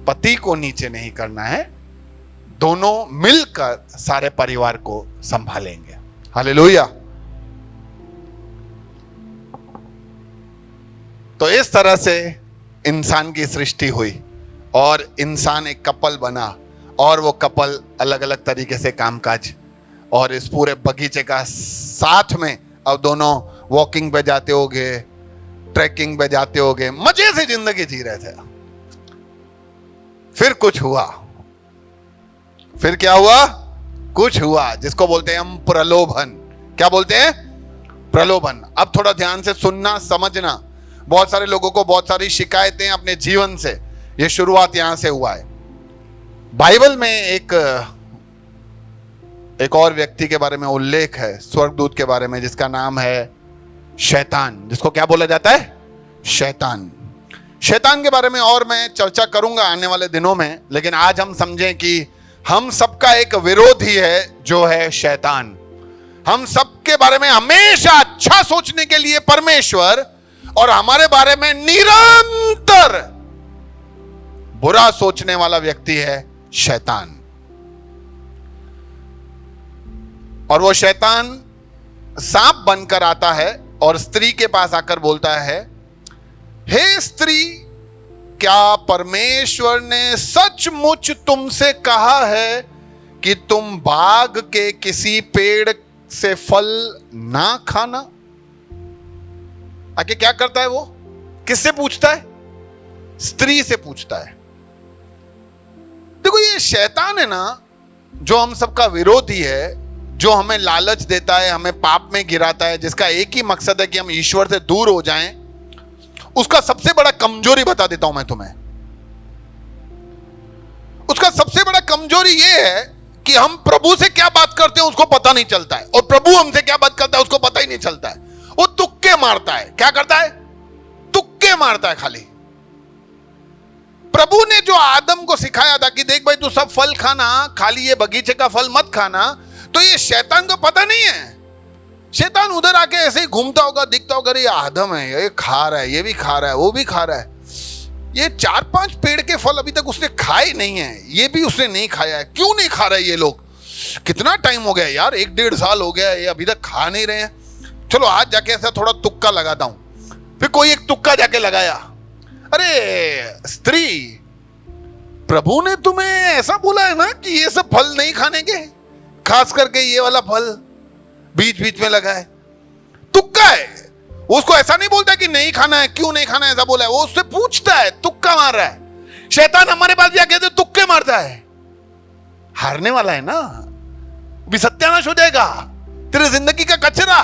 पति को नीचे नहीं करना है। दोनों मिलकर सारे परिवार को संभालेंगे। हालेलुया। तो इस तरह से इंसान की सृष्टि हुई और इंसान एक कपल बना, और वो कपल अलग अलग तरीके से कामकाज, और इस पूरे बगीचे का साथ में अब दोनों वॉकिंग पे जाते होंगे, ट्रैकिंग पे जाते होंगे, मजे से जिंदगी जी रहे थे। फिर कुछ हुआ। फिर क्या हुआ? कुछ हुआ जिसको बोलते हैं हम प्रलोभन। क्या बोलते हैं? प्रलोभन। अब थोड़ा ध्यान से सुनना, समझना। बहुत सारे लोगों को बहुत सारी शिकायतें अपने जीवन से, ये शुरुआत यहां से हुआ है। बाइबल में एक और व्यक्ति के बारे में उल्लेख है, स्वर्गदूत के बारे में, जिसका नाम है शैतान। जिसको क्या बोला जाता है? शैतान। शैतान के बारे में और मैं चर्चा करूंगा आने वाले दिनों में, लेकिन आज हम समझें कि हम सबका एक विरोधी है जो है शैतान। हम सबके बारे में हमेशा अच्छा सोचने के लिए परमेश्वर, और हमारे बारे में निरंतर बुरा सोचने वाला व्यक्ति है शैतान। और वो शैतान सांप बनकर आता है और स्त्री के पास आकर बोलता है, हे स्त्री, क्या परमेश्वर ने सचमुच तुमसे कहा है कि तुम बाग के किसी पेड़ से फल ना खाना? आगे क्या करता है वो? किससे पूछता है? स्त्री से पूछता है। देखो, ये शैतान है ना, जो हम सबका विरोधी है, जो हमें लालच देता है, हमें पाप में गिराता है, जिसका एक ही मकसद है कि हम ईश्वर से दूर हो जाएं। उसका सबसे बड़ा कमजोरी बता देता हूं मैं तुम्हें। उसका सबसे बड़ा कमजोरी यह है कि हम प्रभु से क्या बात करते हैं उसको पता नहीं चलता है, और प्रभु हमसे क्या बात करता है उसको पता ही नहीं चलता है। वो तुक्के मारता है। क्या करता है? तुक्के मारता है खाली। प्रभु ने जो आदम को सिखाया था कि देख भाई, तू सब फल खाना, खाली ये बगीचे का फल मत खाना, तो ये शैतान को पता नहीं है। शैतान उधर आके ऐसे ही घूमता होगा, दिखता होगा, ये आदम है, ये खा रहा है, ये भी खा रहा है, वो भी खा रहा है, ये 4-5 पेड़ के फल अभी तक उसने खाए नहीं है, ये भी उसने नहीं खाया है। क्यों नहीं खा रहे ये लोग? कितना टाइम हो गया यार, 1-1.5 साल हो गया, ये अभी तक खा नहीं रहे हैं। चलो आज जाके ऐसा थोड़ा तुक्का लगाता हूं। फिर कोई एक तुक्का जाके लगाया, अरे स्त्री, प्रभु ने तुम्हें ऐसा बोला है ना कि ये सब फल नहीं खाने के, खास करके ये वाला फल बीच बीच में लगा है। तुक्का है। उसको ऐसा नहीं बोलता कि नहीं खाना है, क्यों नहीं खाना है, ऐसा बोला है। वो उससे पूछता है, तुक्का मार रहा है। शैतान हमारे पास भी आके तुक्के मारता है। हारने वाला है ना, भी सत्यानाश हो जाएगा, तेरे जिंदगी का कचरा,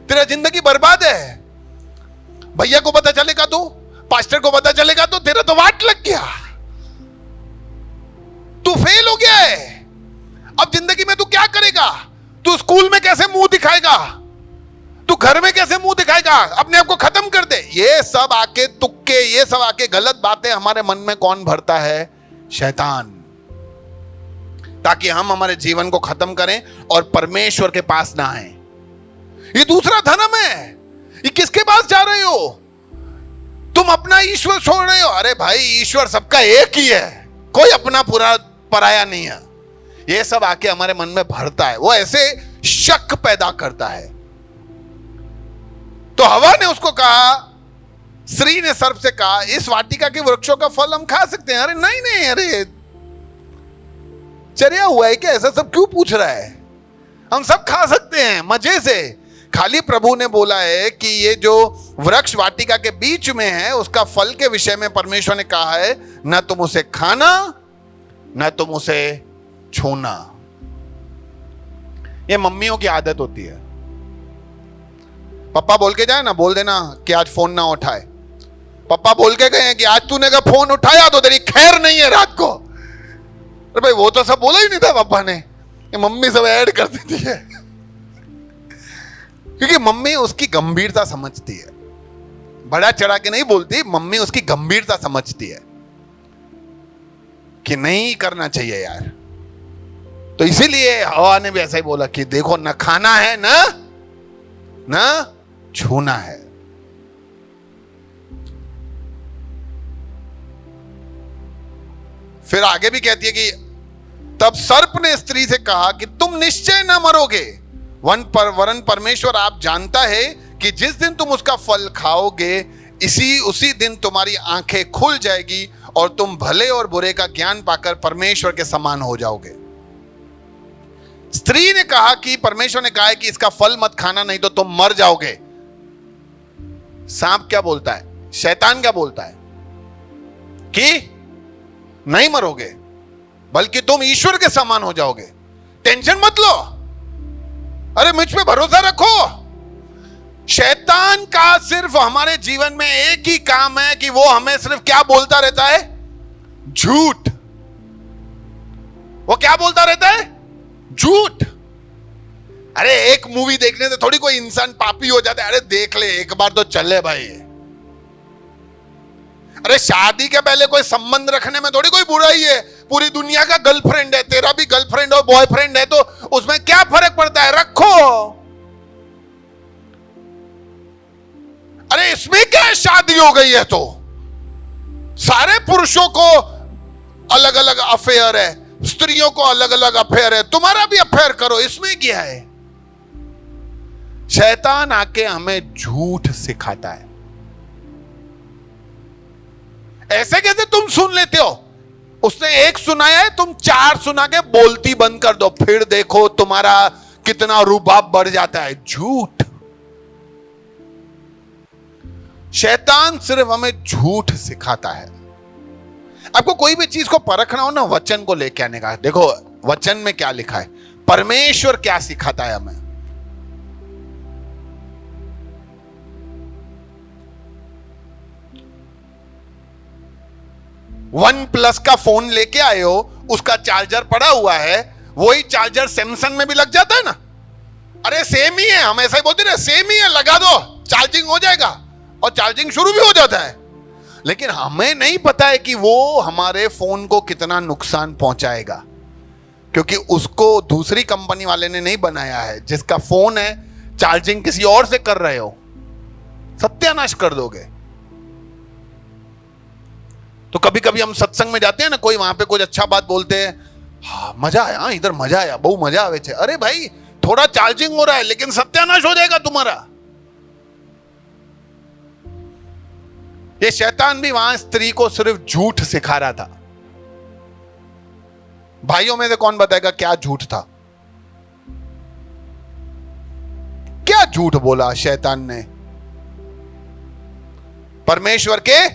तेरा जिंदगी बर्बाद है। भैया को पता चलेगा तो, पास्टर को पता चलेगा तो तेरा तो वाट लग गया, तू फेल हो गया है। अब जिंदगी में तू क्या करेगा? तू स्कूल में कैसे मुंह दिखाएगा? तू घर में कैसे मुंह दिखाएगा? अपने आप को खत्म कर दे। ये सब आके तुक्के, ये सब आके गलत बातें हमारे मन में कौन भरता है? शैतान, ताकि हम हमारे जीवन को खत्म करें और परमेश्वर के पास ना आए। ये दूसरा धर्म है। ये किसके पास जा रहे हो? तुम अपना ईश्वर छोड़ रहे हो। अरे भाई, ईश्वर सबका एक ही है, कोई अपना पूरा पराया नहीं है। ये सब आके हमारे मन में भरता है, वो ऐसे शक पैदा करता है। तो हवा ने उसको कहा, स्त्री ने सर्प से कहा, इस वाटिका के वृक्षों का फल हम खा सकते हैं? अरे नहीं नहीं, अरे चर्या हुआ है क्या? ऐसा सब क्यों पूछ रहा है? हम सब खा सकते हैं मजे से। खाली प्रभु ने बोला है कि ये जो वृक्ष वाटिका के बीच में है, उसका फल के विषय में परमेश्वर ने कहा है, न तुम उसे खाना न तुम उसे छूना। ये मम्मियों की आदत होती है। पापा बोल के जाए ना, बोल देना कि आज फोन ना उठाए। पापा बोल के गए हैं कि आज तूने का फोन उठाया तो तेरी खैर नहीं है रात को। अरे भाई, वो तो सब बोला ही नहीं था पापा ने, ये मम्मी सब ऐड कर देती है। क्योंकि मम्मी उसकी गंभीरता समझती है, बड़ा चढ़ा के नहीं बोलती। मम्मी उसकी गंभीरता समझती है कि नहीं करना चाहिए यार। तो इसीलिए हवा ने भी ऐसा ही बोला कि देखो, न खाना है न छूना है। फिर आगे भी कहती है कि तब सर्प ने स्त्री से कहा कि तुम निश्चय न मरोगे, वरन परमेश्वर आप जानता है कि जिस दिन तुम उसका फल खाओगे, उसी दिन तुम्हारी आंखें खुल जाएगी और तुम भले और बुरे का ज्ञान पाकर परमेश्वर के समान हो जाओगे। स्त्री ने कहा कि परमेश्वर ने कहा है कि इसका फल मत खाना, नहीं तो तुम मर जाओगे। सांप क्या बोलता है? शैतान क्या बोलता है? कि नहीं मरोगे, बल्कि तुम ईश्वर के समान हो जाओगे। टेंशन मत लो, अरे मुझ पे भरोसा रखो। शैतान का सिर्फ हमारे जीवन में एक ही काम है कि वो हमें सिर्फ क्या बोलता रहता है? झूठ। वो क्या बोलता रहता है? झूठ। अरे एक मूवी देखने से थोड़ी कोई इंसान पापी हो जाता है। अरे देख ले एक बार तो चले भाई। अरे शादी के पहले कोई संबंध रखने में थोड़ी कोई बुराई है। पूरी दुनिया का गर्लफ्रेंड है, तेरा भी गर्लफ्रेंड और बॉयफ्रेंड है, तो उसमें क्या फर्क पड़ता है? रखो। अरे इसमें क्या शादी हो गई है तो सारे पुरुषों को अलग अलग अफेयर है, स्त्रियों को अलग अलग अफेयर है, तुम्हारा भी अफेयर करो, इसमें क्या है? शैतान आके हमें झूठ सिखाता है। ऐसे कैसे तुम सुन लेते हो? उसने एक सुनाया है, तुम 4 सुना के बोलती बंद कर दो, फिर देखो तुम्हारा कितना रुबाब बढ़ जाता है। झूठ। शैतान सिर्फ हमें झूठ सिखाता है। आपको कोई भी चीज को परखना हो ना, वचन को लेके आने का। देखो वचन में क्या लिखा है, परमेश्वर क्या सिखाता है हमें। OnePlus का फोन लेके आए हो, उसका चार्जर पड़ा हुआ है, वही चार्जर सैमसंग में भी लग जाता है ना। अरे सेम ही है, हम ऐसा ही बोलते हैं, सेम ही है, लगा दो चार्जिंग हो जाएगा, और चार्जिंग शुरू भी हो जाता है। लेकिन हमें नहीं पता है कि वो हमारे फोन को कितना नुकसान पहुंचाएगा, क्योंकि उसको दूसरी कंपनी वाले ने नहीं बनाया है। जिसका फोन है, चार्जिंग किसी और से कर रहे हो, सत्यानाश कर दोगे। तो कभी कभी हम सत्संग में जाते हैं ना, कोई वहां पे कुछ अच्छा बात बोलते हैं, हाँ मजा आया, इधर मजा आया, बहु मजा आवे छे। अरे भाई थोड़ा चार्जिंग हो रहा है, लेकिन सत्यानाश हो जाएगा तुम्हारा। ये शैतान भी वहां स्त्री को सिर्फ झूठ सिखा रहा था। भाइयों में से कौन बताएगा क्या झूठ था? क्या झूठ बोला शैतान ने? परमेश्वर के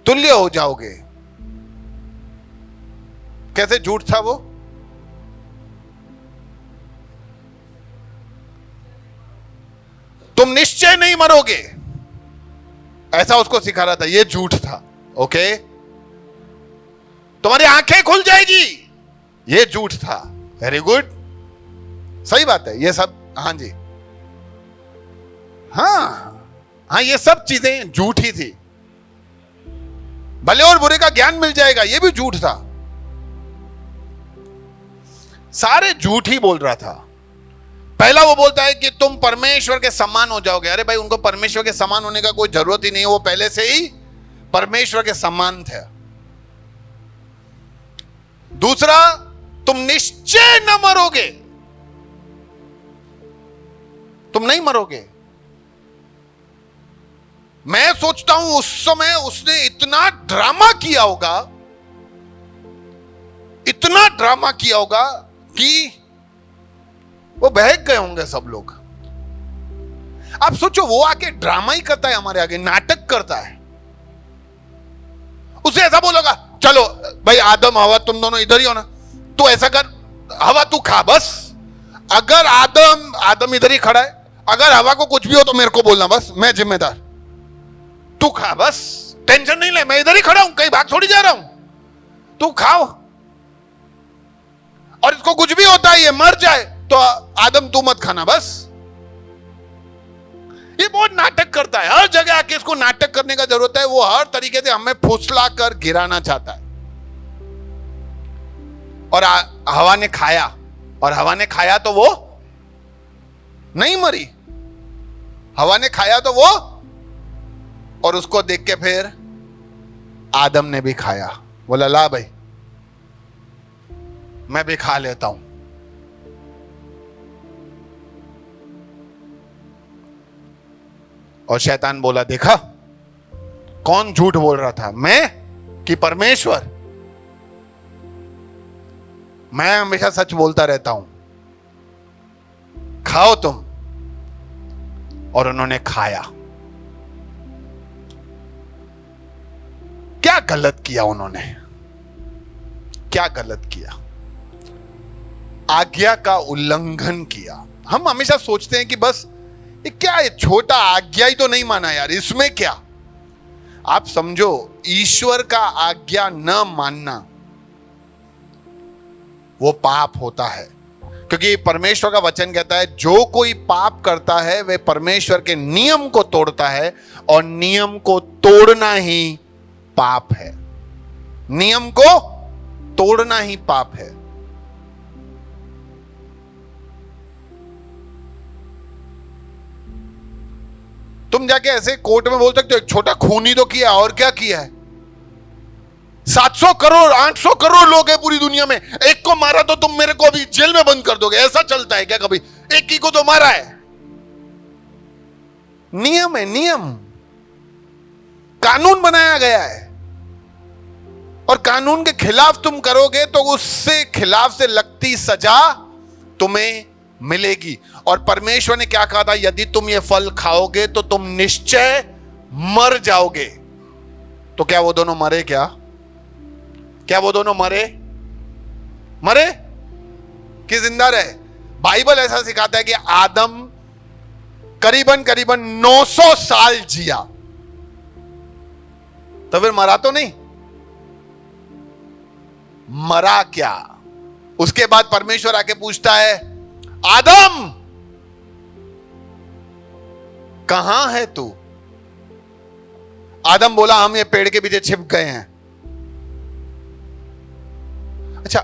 तुल्य हो जाओगे। कैसे झूठ था वो? तुम निश्चय नहीं मरोगे, ऐसा उसको सिखा रहा था। ये झूठ था। ओके, तुम्हारी आंखें खुल जाएगी, ये झूठ था। वेरी गुड, सही बात है ये सब। हाँ जी, हाँ, ये सब चीजें झूठी थी। भले और बुरे का ज्ञान मिल जाएगा, ये भी झूठ था। सारे झूठ ही बोल रहा था। पहला वो बोलता है कि तुम परमेश्वर के समान हो जाओगे। अरे भाई, उनको परमेश्वर के समान होने का कोई जरूरत ही नहीं है, वो पहले से ही परमेश्वर के समान थे। दूसरा, तुम निश्चय न मरोगे। तुम नहीं मरोगे। मैं सोचता हूं उस समय उसने इतना ड्रामा किया होगा, इतना ड्रामा किया होगा कि वो बहक गए होंगे सब लोग। आप सोचो, वो आके ड्रामा ही करता है, हमारे आगे नाटक करता है। उसे ऐसा बोलोगा, चलो भाई आदम हवा तुम दोनों इधर ही हो ना, तो ऐसा कर, हवा तू खा बस। अगर आदम इधर ही खड़ा है, अगर हवा को कुछ भी हो तो मेरे को बोलना, बस मैं जिम्मेदार, तू खा बस, टेंशन नहीं ले, मैं इधर ही खड़ा हूं, कहीं भाग थोड़ी जा रहा हूं, तू खाओ। और इसको कुछ भी होता है, ये मर जाए तो आदम तू मत खाना बस। ये बहुत नाटक करता है, हर जगह आके इसको नाटक करने का जरूरत है। वो हर तरीके से हमें फुसला कर गिराना चाहता है। और हवा ने खाया, और हवा ने खाया तो वो नहीं मरी। हवा ने खाया तो वो, और उसको देख के फिर आदम ने भी खाया। बोला ला भाई, मैं भी खा लेता हूं। और शैतान बोला, देखा कौन झूठ बोल रहा था, मैं कि परमेश्वर? मैं हमेशा सच बोलता रहता हूं, खाओ तुम। और उन्होंने खाया। क्या गलत किया उन्होंने? क्या गलत किया? आज्ञा का उल्लंघन किया। हम हमेशा सोचते हैं कि बस ये क्या है, छोटा आज्ञा ही तो नहीं माना यार, इसमें क्या। आप समझो, ईश्वर का आज्ञा न मानना वो पाप होता है। क्योंकि परमेश्वर का वचन कहता है, जो कोई पाप करता है वह परमेश्वर के नियम को तोड़ता है, और नियम को तोड़ना ही पाप है। नियम को तोड़ना ही पाप है। तुम जाके ऐसे कोर्ट में बोल सकते हो, एक छोटा खून ही तो किया, और क्या किया है? 700 करोड़ 800 करोड़ लोग हैं पूरी दुनिया में, एक को मारा तो तुम मेरे को अभी जेल में बंद कर दोगे? ऐसा चलता है क्या कभी? एक ही को तो मारा है। नियम है, नियम, कानून बनाया गया है। और कानून के खिलाफ तुम करोगे तो उससे खिलाफ से लगती सजा तुम्हें मिलेगी। और परमेश्वर ने क्या कहा था? यदि तुम ये फल खाओगे तो तुम निश्चय मर जाओगे। तो क्या वो दोनों मरे? क्या वो दोनों मरे कि जिंदा रहे? बाइबल ऐसा सिखाता है कि आदम करीबन 900 साल जिया, तो फिर मरा तो नहीं? मरा क्या? उसके बाद परमेश्वर आके पूछता है, आदम कहां है तू? आदम बोला, हम ये पेड़ के पीछे छिप गए हैं। अच्छा,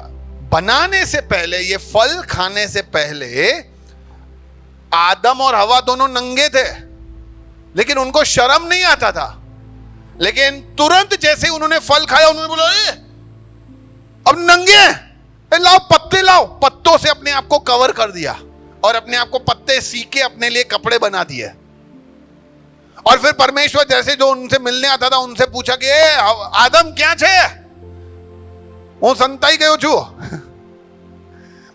बनाने से पहले, ये फल खाने से पहले आदम और हवा दोनों नंगे थे, लेकिन उनको शर्म नहीं आता था। लेकिन तुरंत जैसे उन्होंने फल खाया, उन्होंने बोला, अब नंगे हैं, लाओ पत्ते लाओ। पत्तों से अपने आप को कवर कर दिया, और अपने आप को पत्ते सीके अपने लिए कपड़े बना दिए। और फिर परमेश्वर जैसे जो उनसे मिलने आता था, उनसे पूछा कि आदम क्या छे? वो संताई गयो छू,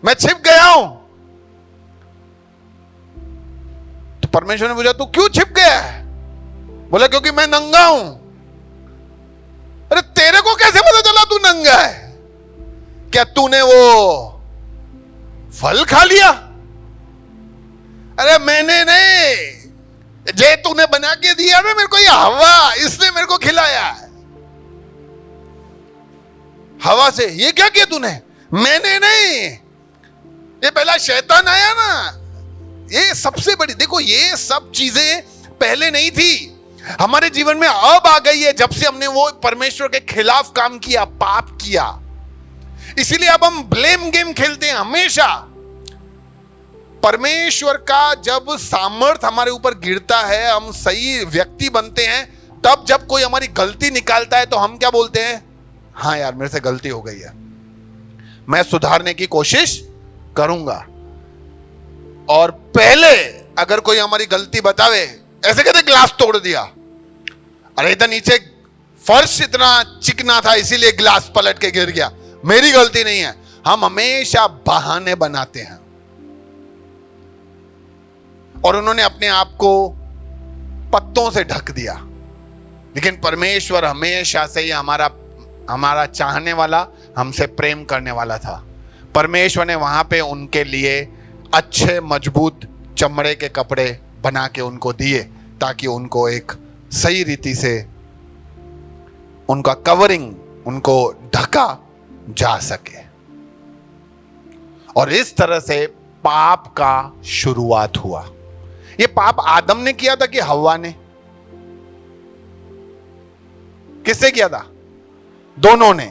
मैं छिप गया हूं। तो परमेश्वर ने पूछा, तू क्यों छिप गया है? बोला क्योंकि मैं नंगा हूं। अरे तेरे को कैसे पता चला तू नंगा है? क्या तूने वो फल खा लिया? अरे मैंने नहीं, जे तूने बना के दिया ना मेरे को, ये हवा, इसने मेरे को खिलाया है। हवा से ये क्या किया तूने? मैंने नहीं, ये पहला शैतान आया ना। ये सबसे बड़ी, देखो ये सब चीजें पहले नहीं थी, हमारे जीवन में अब आ गई है जब से हमने वो परमेश्वर के खिलाफ काम किया, पाप किया। इसीलिए अब हम ब्लेम गेम खेलते हैं हमेशा। परमेश्वर का जब सामर्थ हमारे ऊपर गिरता है, हम सही व्यक्ति बनते हैं, तब जब कोई हमारी गलती निकालता है तो हम क्या बोलते हैं? हाँ यार मेरे से गलती हो गई है, मैं सुधारने की कोशिश करूंगा। और पहले अगर कोई हमारी गलती बतावे, ऐसे कहते ग्लास तोड़ दिया, अरे इधर नीचे फर्श इतना चिकना था इसीलिए ग्लास पलट के गिर गया, मेरी गलती नहीं है। हम हमेशा बहाने बनाते हैं और उन्होंने अपने आप को पत्तों से ढक दिया। लेकिन परमेश्वर हमेशा से ही हमारा चाहने वाला, हमसे प्रेम करने वाला था। परमेश्वर ने वहां पे उनके लिए अच्छे मजबूत चमड़े के कपड़े बना के उनको दिए ताकि उनको एक सही रीति से उनका कवरिंग, उनको ढका जा सके। और इस तरह से पाप का शुरुआत हुआ। ये पाप आदम ने किया था कि हव्वा ने? किससे किया था? दोनों ने।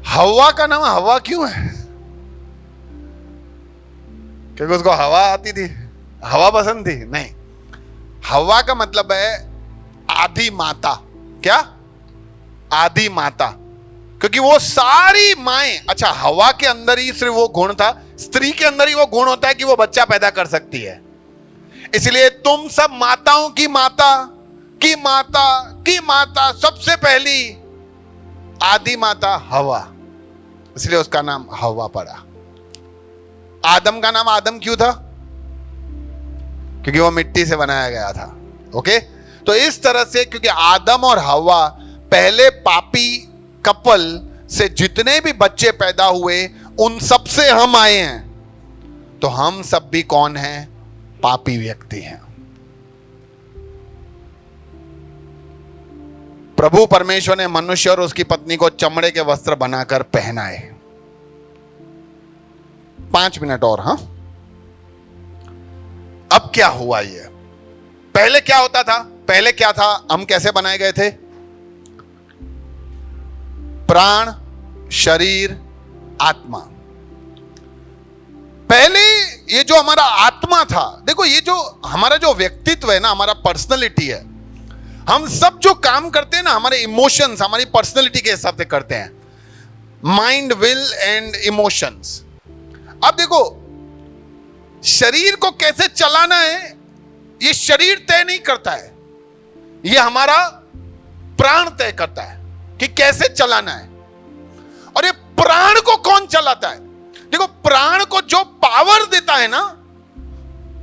हव्वा का नाम हव्वा क्यों है? क्योंकि उसको हवा आती थी, हवा पसंद थी? नहीं, हव्वा का मतलब है आदि माता। क्या? आदि माता। क्योंकि वो सारी माएं, अच्छा हवा के अंदर ही सिर्फ वो गुण था, स्त्री के अंदर ही वो गुण होता है कि वो बच्चा पैदा कर सकती है। इसलिए तुम सब माताओं की माता की माता की माता, सबसे पहली आदि माता हवा, इसलिए उसका नाम हव्वा पड़ा। आदम का नाम आदम क्यों था? क्योंकि वो मिट्टी से बनाया गया था। ओके, तो इस तरह से क्योंकि आदम और हव्वा पहले पापी कपल से जितने भी बच्चे पैदा हुए उन सब से हम आए हैं, तो हम सब भी कौन हैं? पापी व्यक्ति हैं। प्रभु परमेश्वर ने मनुष्य और उसकी पत्नी को चमड़े के वस्त्र बनाकर पहनाए। 5 मिनट और। हाँ, अब क्या हुआ? ये पहले क्या होता था? पहले क्या था? हम कैसे बनाए गए थे? प्राण, शरीर, आत्मा। पहले ये जो हमारा आत्मा था, देखो ये जो हमारा जो व्यक्तित्व है ना, हमारा पर्सनैलिटी है, हम सब जो काम करते हैं ना, हमारे इमोशंस हमारी पर्सनैलिटी के हिसाब से करते हैं। Mind, will and emotions. अब देखो, शरीर को कैसे चलाना है ये शरीर तय नहीं करता है, ये हमारा प्राण तय करता है कि कैसे चलाना है। और ये प्राण को कौन चलाता है? देखो, प्राण को जो पावर देता है ना,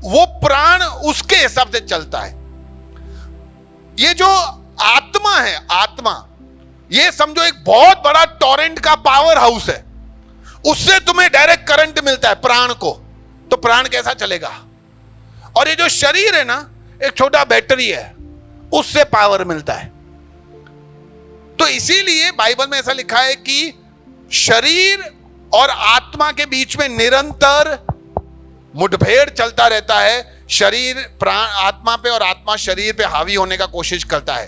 वो प्राण उसके हिसाब से चलता है। ये जो आत्मा है, आत्मा, ये समझो एक बहुत बड़ा टॉरेंट का पावर हाउस है, उससे तुम्हें डायरेक्ट करंट मिलता है प्राण को, तो प्राण कैसा चलेगा? और ये जो शरीर है ना, एक छोटा बैटरी है, उससे पावर मिलता है। तो इसीलिए बाइबल में ऐसा लिखा है कि शरीर और आत्मा के बीच में निरंतर मुठभेड़ चलता रहता है। शरीर प्राण आत्मा पे और आत्मा शरीर पे हावी होने का कोशिश करता है।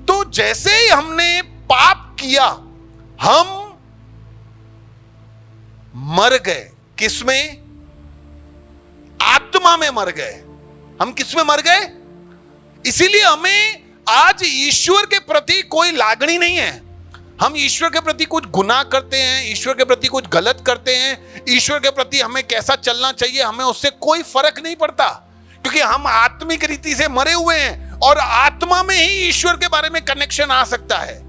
तो जैसे ही हमने पाप किया, हम मर गए। किसमें? आत्मा में मर गए। हम किसमें मर गए? इसीलिए हमें आज ईश्वर के प्रति कोई लागणी नहीं है। हम ईश्वर के प्रति कुछ गुनाह करते हैं, ईश्वर के प्रति कुछ गलत करते हैं, ईश्वर के प्रति हमें कैसा चलना चाहिए, हमें उससे कोई फर्क नहीं पड़ता, क्योंकि हम आत्मिक रीति से मरे हुए हैं और आत्मा में ही ईश्वर के बारे में कनेक्शन आ सकता है।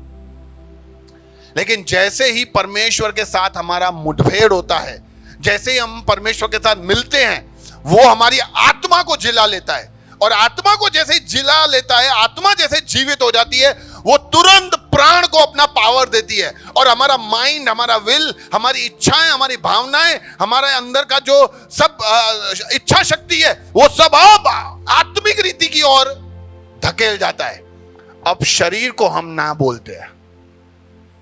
लेकिन जैसे ही परमेश्वर के साथ हमारा मुठभेड़ होता है, जैसे ही हम परमेश्वर के साथ मिलते हैं, वो हमारी आत्मा को जिला लेता है और आत्मा को जैसे ही जिला लेता है, आत्मा जैसे जीवित हो जाती है, वो तुरंत प्राण को अपना पावर देती है और हमारा माइंड, हमारा विल, हमारी इच्छाएं, हमारी भावनाएं, हमारे अंदर का जो सब इच्छा शक्ति है, वो सब अब आत्मिक रीति की ओर धकेल जाता है। अब शरीर को हम ना बोलते हैं,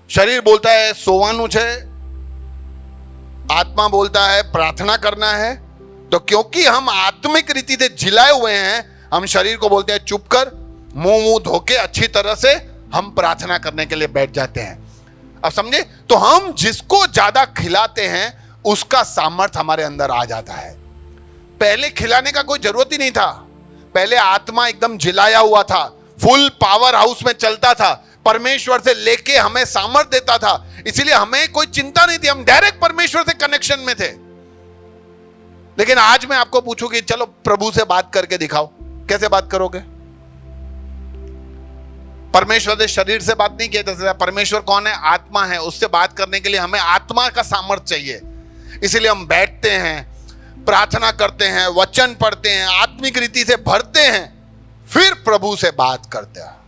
शरीर बोलता है सोवानु छे, आत्मा बोलता है प्रार्थना करना है। तो क्योंकि हम आत्मिक रीति से जिलाए हुए हैं, हम शरीर को बोलते हैं चुप कर, मुंह धोके अच्छी तरह से हम प्रार्थना करने के लिए बैठ जाते हैं। अब समझे? तो हम जिसको ज्यादा खिलाते हैं उसका सामर्थ्य हमारे अंदर आ जाता है। पहले खिलाने का कोई जरूरत ही नहीं था, पहले आत्मा एकदम जिलाया हुआ था, फुल पावर हाउस में चलता था, परमेश्वर से लेके हमें सामर्थ्य देता था, इसीलिए हमें कोई चिंता नहीं थी, हम डायरेक्ट परमेश्वर से कनेक्शन में थे। लेकिन आज मैं आपको पूछूं कि चलो प्रभु से बात करके दिखाओ, कैसे बात करोगे? परमेश्वर से शरीर से बात नहीं किया जा सकता। परमेश्वर कौन है? आत्मा है। उससे बात करने के लिए हमें आत्मा का सामर्थ्य चाहिए। इसीलिए हम बैठते हैं, प्रार्थना करते हैं, वचन पढ़ते हैं, आत्मिक रीति से भरते हैं, फिर प्रभु से बात करते हैं।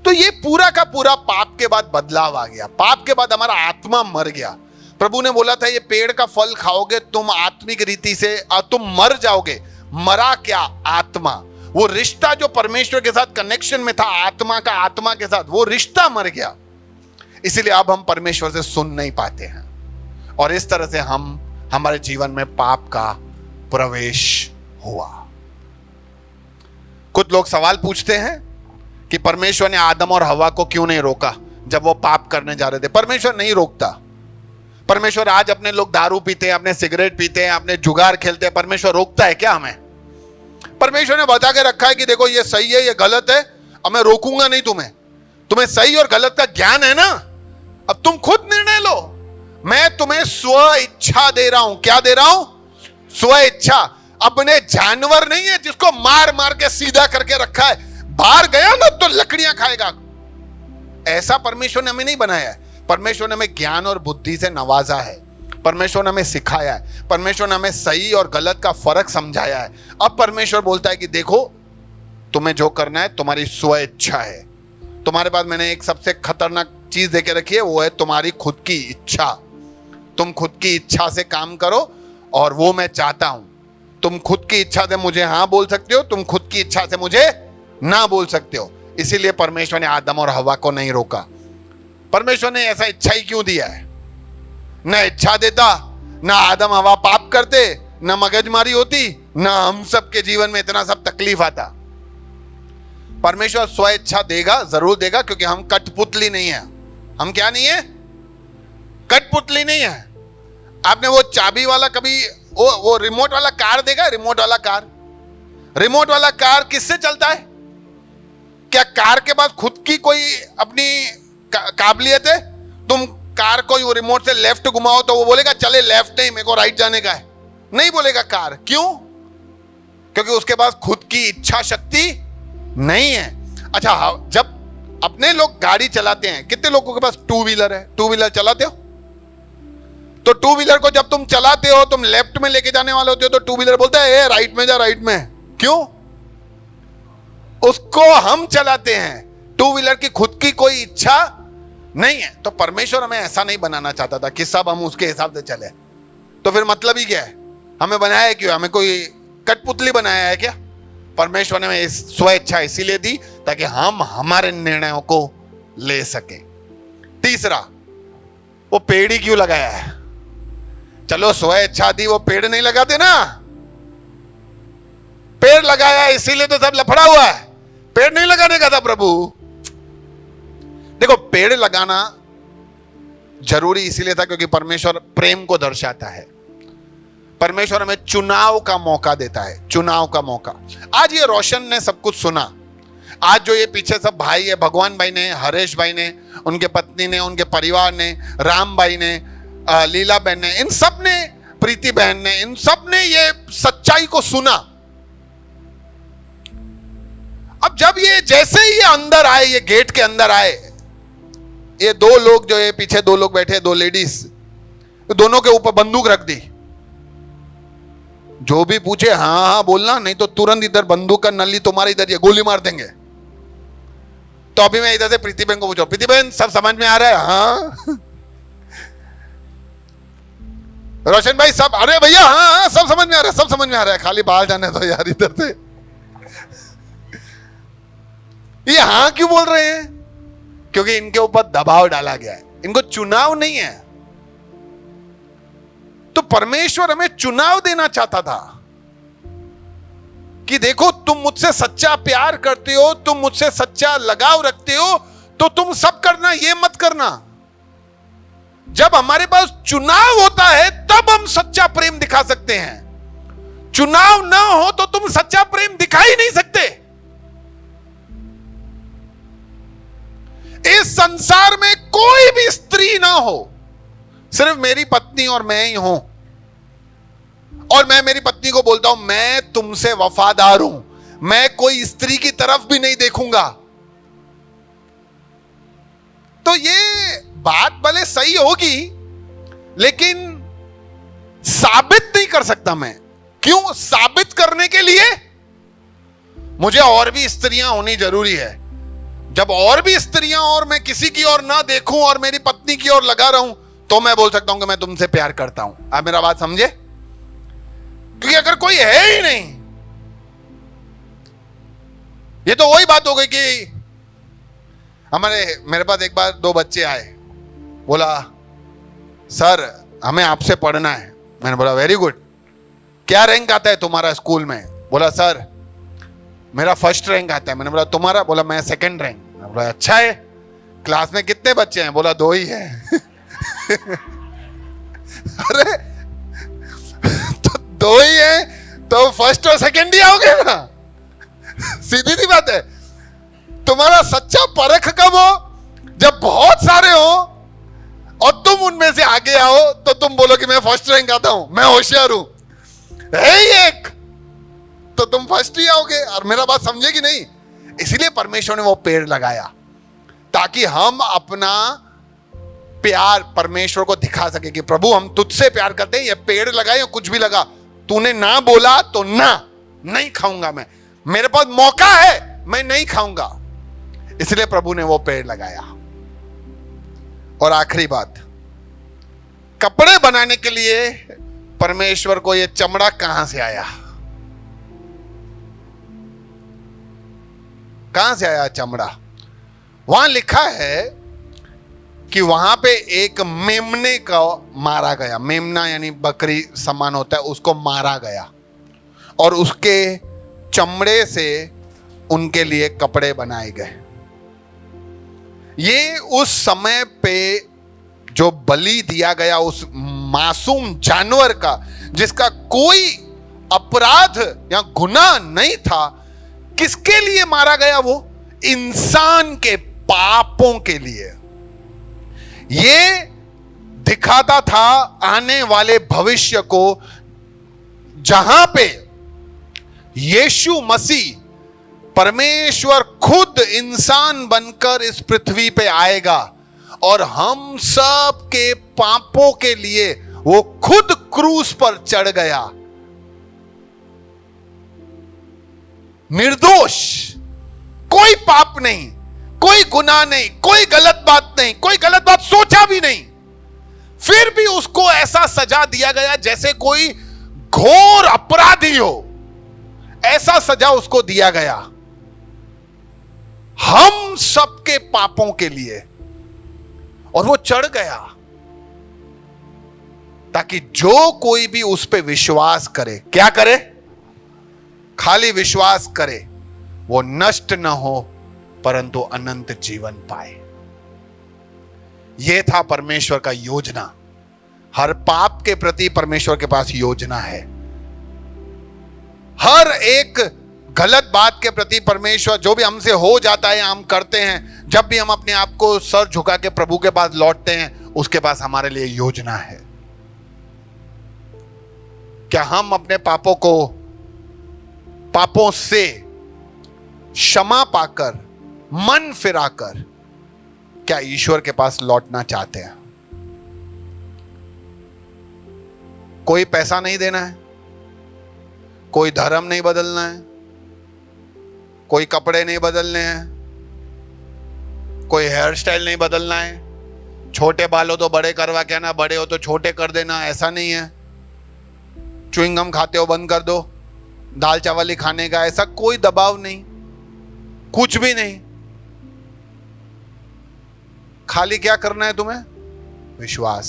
तो ये पूरा का पूरा पाप के बाद बदलाव आ गया। पाप के बाद हमारा आत्मा मर गया। प्रभु ने बोला था ये पेड़ का फल खाओगे तुम आत्मिक रीति से तुम मर जाओगे। मरा क्या? आत्मा। वो रिश्ता जो परमेश्वर के साथ कनेक्शन में था, आत्मा का आत्मा के साथ, वो रिश्ता मर गया। इसीलिए अब हम परमेश्वर से सुन नहीं पाते हैं और इस तरह से हमारे जीवन में पाप का प्रवेश हुआ। कुछ लोग सवाल पूछते हैं कि परमेश्वर ने आदम और हवा को क्यों नहीं रोका जब वो पाप करने जा रहे थे? परमेश्वर नहीं रोकता। परमेश्वर आज अपने लोग दारू पीते हैं, अपने सिगरेट पीते हैं, अपने जुगार खेलते हैं, परमेश्वर रोकता है क्या हमें? परमेश्वर ने बता के रखा है कि देखो ये सही है, ये गलत है, अब मैं रोकूंगा नहीं तुम्हें सही और गलत का ज्ञान है ना, अब तुम खुद निर्णय लो। मैं तुम्हें स्व इच्छा दे रहा हूं। क्या दे रहा हूं? स्व इच्छा। अपने जानवर नहीं है जिसको मार मार के सीधा करके रखा है, बाहर गया ना तो लकड़ियां खाएगा। ऐसा परमेश्वर ने हमें नहीं बनाया है। परमेश्वर ने हमें ज्ञान और बुद्धि से नवाजा है, परमेश्वर ने हमें सिखाया है, परमेश्वर ने हमें सही और गलत का फर्क समझाया है। अब परमेश्वर बोलता है कि देखो तुम्हें जो करना है तुम्हारी स्व इच्छा है। तुम्हारे पास मैंने एक सबसे खतरनाक चीज देके रखी है, वो है तुम्हारी खुद की इच्छा। तुम खुद की इच्छा से काम करो और वो मैं चाहता हूं। तुम खुद की इच्छा से मुझे हाँ बोल सकते हो, तुम खुद की इच्छा से मुझे ना बोल सकते हो। इसीलिए परमेश्वर ने आदम और हवा को नहीं रोका। परमेश्वर ने ऐसा इच्छा ही क्यों दिया है? ना इच्छा देता, ना आदम हवा पाप करते, ना मगजमारी होती, ना हम सबके जीवन में इतना सब तकलीफ आता। परमेश्वर स्व इच्छा देगा, जरूर देगा, क्योंकि हम कठपुतली नहीं है। हम क्या नहीं है? कठपुतली नहीं है। आपने वो चाबी वाला कभी वो रिमोट वाला कार देखा? रिमोट वाला कार किससे चलता है? क्या कार के पास खुद की कोई अपनी काबिलियत है? तुम कार को वो रिमोट से लेफ्ट घुमाओ तो वो बोलेगा चले लेफ्ट, नहीं मेरे को राइट जाने का है, नहीं बोलेगा कार। क्यों? क्योंकि उसके पास खुद की इच्छा शक्ति नहीं है। अच्छा, जब अपने लोग गाड़ी चलाते हैं, कितने लोगों के पास टू व्हीलर है? टू व्हीलर चलाते हो? तो टू व्हीलर को जब तुम चलाते हो, तुम लेफ्ट में लेके जाने वाले होते हो, तो टू व्हीलर बोलता है ए राइट में जा, राइट में। क्यों? उसको हम चलाते हैं। टू व्हीलर की खुद की कोई इच्छा नहीं है। तो परमेश्वर हमें ऐसा नहीं बनाना चाहता था कि सब हम उसके हिसाब से चले। तो फिर मतलब ही क्या है? हमें बनाया है क्यों? हमें कोई कठपुतली बनाया है क्या? परमेश्वर ने हमें स्व इच्छा इसीलिए दी ताकि हम हमारे निर्णयों को ले सके। तीसरा, वो पेड़ ही क्यों लगाया है? चलो स्व इच्छा दी, वो पेड़ नहीं लगाते ना। पेड़ लगाया इसीलिए तो सब लफड़ा हुआ है। पेड़ नहीं लगाने का था प्रभु। देखो, पेड़ लगाना जरूरी इसीलिए था क्योंकि परमेश्वर प्रेम को दर्शाता है। परमेश्वर हमें चुनाव का मौका देता है, चुनाव का मौका। आज ये रोशन ने सब कुछ सुना। आज जो ये पीछे सब भाई है, भगवान भाई ने, हरेश भाई ने, उनके पत्नी ने, उनके परिवार ने, राम भाई ने, लीला बहन ने, इन सब ने, प्रीति बहन ने, इन सब ने ये सच्चाई को सुना। अब जब ये जैसे ही ये अंदर आए, ये गेट के अंदर आए, ये दो लोग जो ये पीछे दो लोग बैठे, दो लेडीज, दोनों के ऊपर बंदूक रख दी। जो भी पूछे हाँ हाँ बोलना, नहीं तो तुरंत इधर बंदूक का नली तुम्हारे इधर, ये गोली मार देंगे। तो अभी मैं इधर से प्रीति बहन को पूछा, प्रीति बहन सब समझ में आ रहा है? हाँ। रोशन भाई सब, अरे भैया हाँ हाँ सब समझ में आ रहा है, सब समझ में आ रहा है, खाली बाहर जाने दो यार इधर से। ये हाँ क्यों बोल रहे हैं? क्योंकि इनके ऊपर दबाव डाला गया है, इनको चुनाव नहीं है। तो परमेश्वर हमें चुनाव देना चाहता था कि देखो तुम मुझसे सच्चा प्यार करते हो, तुम मुझसे सच्चा लगाव रखते हो, तो तुम सब करना, ये मत करना। जब हमारे पास चुनाव होता है तब हम सच्चा प्रेम दिखा सकते हैं। चुनाव ना हो तो तुम सच्चा प्रेम दिखा ही नहीं सकते। इस संसार में कोई भी स्त्री ना हो, सिर्फ मेरी पत्नी और मैं ही हूं, और मैं मेरी पत्नी को बोलता हूं मैं तुमसे वफादार हूं, मैं कोई स्त्री की तरफ भी नहीं देखूंगा, तो ये बात भले सही होगी लेकिन साबित नहीं कर सकता मैं। क्यों? साबित करने के लिए मुझे और भी स्त्रियां होनी जरूरी है। जब और भी स्त्रियां और मैं किसी की ओर ना देखूं और मेरी पत्नी की ओर लगा रहूं, तो मैं बोल सकता हूं कि मैं तुमसे प्यार करता हूं। आप मेरा बात समझे? क्योंकि अगर कोई है ही नहीं, ये तो वही बात हो गई कि मेरे पास एक बार 2 बच्चे आए, बोला सर हमें आपसे पढ़ना है। मैंने बोला वेरी गुड, क्या रैंक आता है तुम्हारा स्कूल में? बोला सर मेरा फर्स्ट रैंक आता है। मैंने बोला तुम्हारा? बोला मैं सेकंड रैंक। मैंने बोला अच्छा है, क्लास में कितने बच्चे हैं? बोला 2 ही है। अरे तो 2 ही है तो फर्स्ट और सेकंड ही आओगे ना, सीधी सी बात है। तुम्हारा सच्चा परख कब हो? जब बहुत सारे हो और तुम उनमें से आगे आओ तो तुम बोलो कि मैं फर्स्ट रैंक आता हूं, मैं होशियार हूं। है ही एक तो तुम फर्स्ट ही आओगे। और मेरा बात समझे कि नहीं? इसीलिए परमेश्वर ने वो पेड़ लगाया ताकि हम अपना प्यार परमेश्वर को दिखा सके कि प्रभु हम तुझसे प्यार करते हैं। ये पेड़ लगाए या कुछ भी लगा, तूने ना बोला तो ना, नहीं खाऊंगा मैं, मेरे पास मौका है, मैं नहीं खाऊंगा। इसलिए प्रभु ने वो पेड़ लगाया। और आखिरी बात, कपड़े बनाने के लिए परमेश्वर को ये चमड़ा कहां से आया? कहां से आया चमड़ा? वहां लिखा है कि वहां पे एक मेमने को मारा गया। मेमना यानी बकरी समान होता है, उसको मारा गया और उसके चमड़े से उनके लिए कपड़े बनाए गए। ये उस समय पे जो बलि दिया गया उस मासूम जानवर का, जिसका कोई अपराध या गुनाह नहीं था, किसके लिए मारा गया? वो इंसान के पापों के लिए। ये दिखाता था आने वाले भविष्य को, जहां पे यीशु मसीह परमेश्वर खुद इंसान बनकर इस पृथ्वी पे आएगा और हम सब के पापों के लिए वो खुद क्रूस पर चढ़ गया, निर्दोष, कोई पाप नहीं, कोई गुनाह नहीं, कोई गलत बात नहीं, कोई गलत बात सोचा भी नहीं, फिर भी उसको ऐसा सजा दिया गया जैसे कोई घोर अपराधी हो। ऐसा सजा उसको दिया गया हम सबके पापों के लिए, और वो चढ़ गया ताकि जो कोई भी उस पे विश्वास करे, क्या करे? खाली विश्वास करे, वो नष्ट न हो परंतु अनंत जीवन पाए। यह था परमेश्वर का योजना। हर पाप के प्रति परमेश्वर के पास योजना है। हर एक गलत बात के प्रति परमेश्वर, जो भी हमसे हो जाता है हम करते हैं, जब भी हम अपने आप को सर झुका के प्रभु के पास लौटते हैं, उसके पास हमारे लिए योजना है। क्या हम अपने पापों से क्षमा पाकर, मन फिराकर, क्या ईश्वर के पास लौटना चाहते हैं? कोई पैसा नहीं देना है, कोई धर्म नहीं बदलना है, कोई कपड़े नहीं बदलने हैं, कोई हेयर स्टाइल नहीं बदलना है। छोटे बाल हो तो बड़े करवा के आना, बड़े हो तो छोटे कर देना, ऐसा नहीं है। च्युइंगम खाते हो बंद कर दो, दाल चावल ही खाने का, ऐसा कोई दबाव नहीं, कुछ भी नहीं। खाली क्या करना है तुम्हें? विश्वास।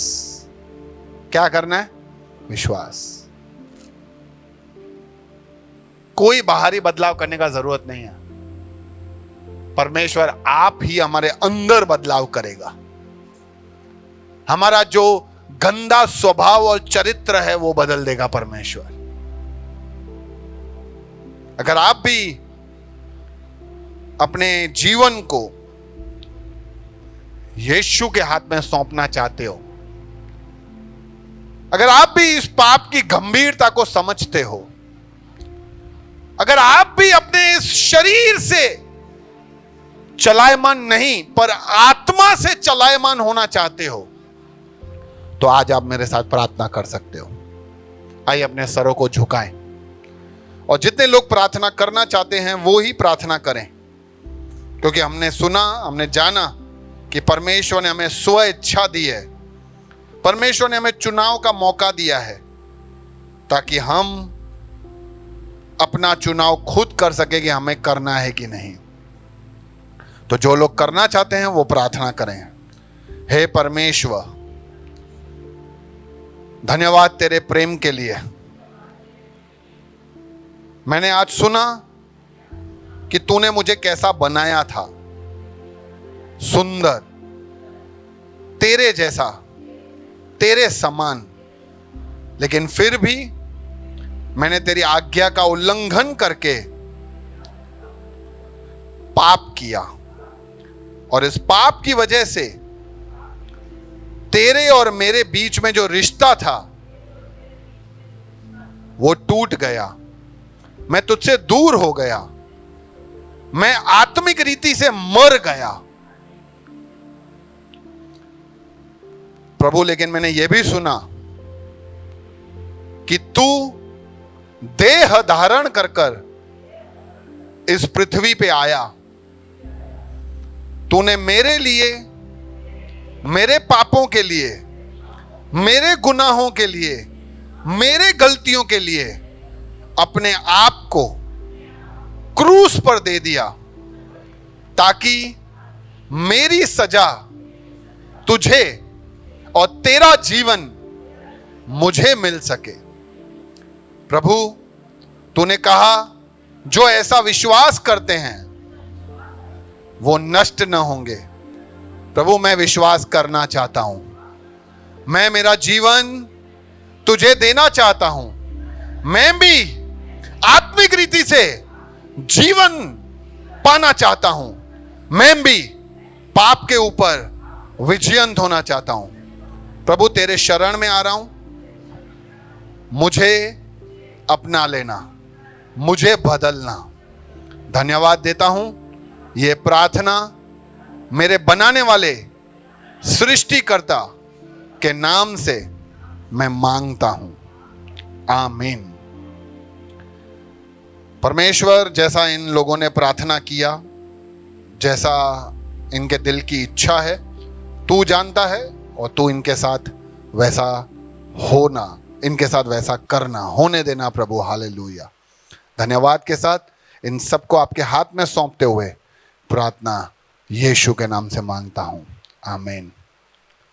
क्या करना है? विश्वास। कोई बाहरी बदलाव करने का जरूरत नहीं है। परमेश्वर आप ही हमारे अंदर बदलाव करेगा। हमारा जो गंदा स्वभाव और चरित्र है वो बदल देगा परमेश्वर। अगर आप भी अपने जीवन को यीशु के हाथ में सौंपना चाहते हो, अगर आप भी इस पाप की गंभीरता को समझते हो, अगर आप भी अपने इस शरीर से चलायमान नहीं पर आत्मा से चलायमान होना चाहते हो, तो आज आप मेरे साथ प्रार्थना कर सकते हो। आइए अपने सरों को झुकाएं और जितने लोग प्रार्थना करना चाहते हैं वो ही प्रार्थना करें, क्योंकि हमने सुना, हमने जाना कि परमेश्वर ने हमें स्व इच्छा दी है। परमेश्वर ने हमें चुनाव का मौका दिया है ताकि हम अपना चुनाव खुद कर सके कि हमें करना है कि नहीं। तो जो लोग करना चाहते हैं वो प्रार्थना करें। हे परमेश्वर, धन्यवाद तेरे प्रेम के लिए। मैंने आज सुना कि तूने मुझे कैसा बनाया था, सुंदर, तेरे जैसा, तेरे समान, लेकिन फिर भी मैंने तेरी आज्ञा का उल्लंघन करके पाप किया और इस पाप की वजह से तेरे और मेरे बीच में जो रिश्ता था वो टूट गया। मैं तुझसे दूर हो गया, मैं आत्मिक रीति से मर गया। प्रभु, लेकिन मैंने यह भी सुना कि तू देह धारण कर कर इस पृथ्वी पे आया। तूने मेरे लिए, मेरे पापों के लिए, मेरे गुनाहों के लिए, मेरे गलतियों के लिए अपने आप को क्रूस पर दे दिया ताकि मेरी सजा तुझे और तेरा जीवन मुझे मिल सके। प्रभु, तूने कहा जो ऐसा विश्वास करते हैं वो नष्ट न होंगे। प्रभु, मैं विश्वास करना चाहता हूं। मैं मेरा जीवन तुझे देना चाहता हूं। मैं भी आत्मिक रीति से जीवन पाना चाहता हूं। मैं भी पाप के ऊपर विजयंत होना चाहता हूं। प्रभु, तेरे शरण में आ रहा हूं। मुझे अपना लेना, मुझे बदलना। धन्यवाद देता हूं। यह प्रार्थना मेरे बनाने वाले सृष्टिकर्ता के नाम से मैं मांगता हूं। आमीन। परमेश्वर, जैसा इन लोगों ने प्रार्थना किया, जैसा इनके दिल की इच्छा है, तू जानता है और तू इनके साथ वैसा होना, इनके साथ वैसा करना, होने देना प्रभु। हालेलुया। धन्यवाद के साथ इन सबको आपके हाथ में सौंपते हुए प्रार्थना यीशु के नाम से मांगता हूं। आमीन।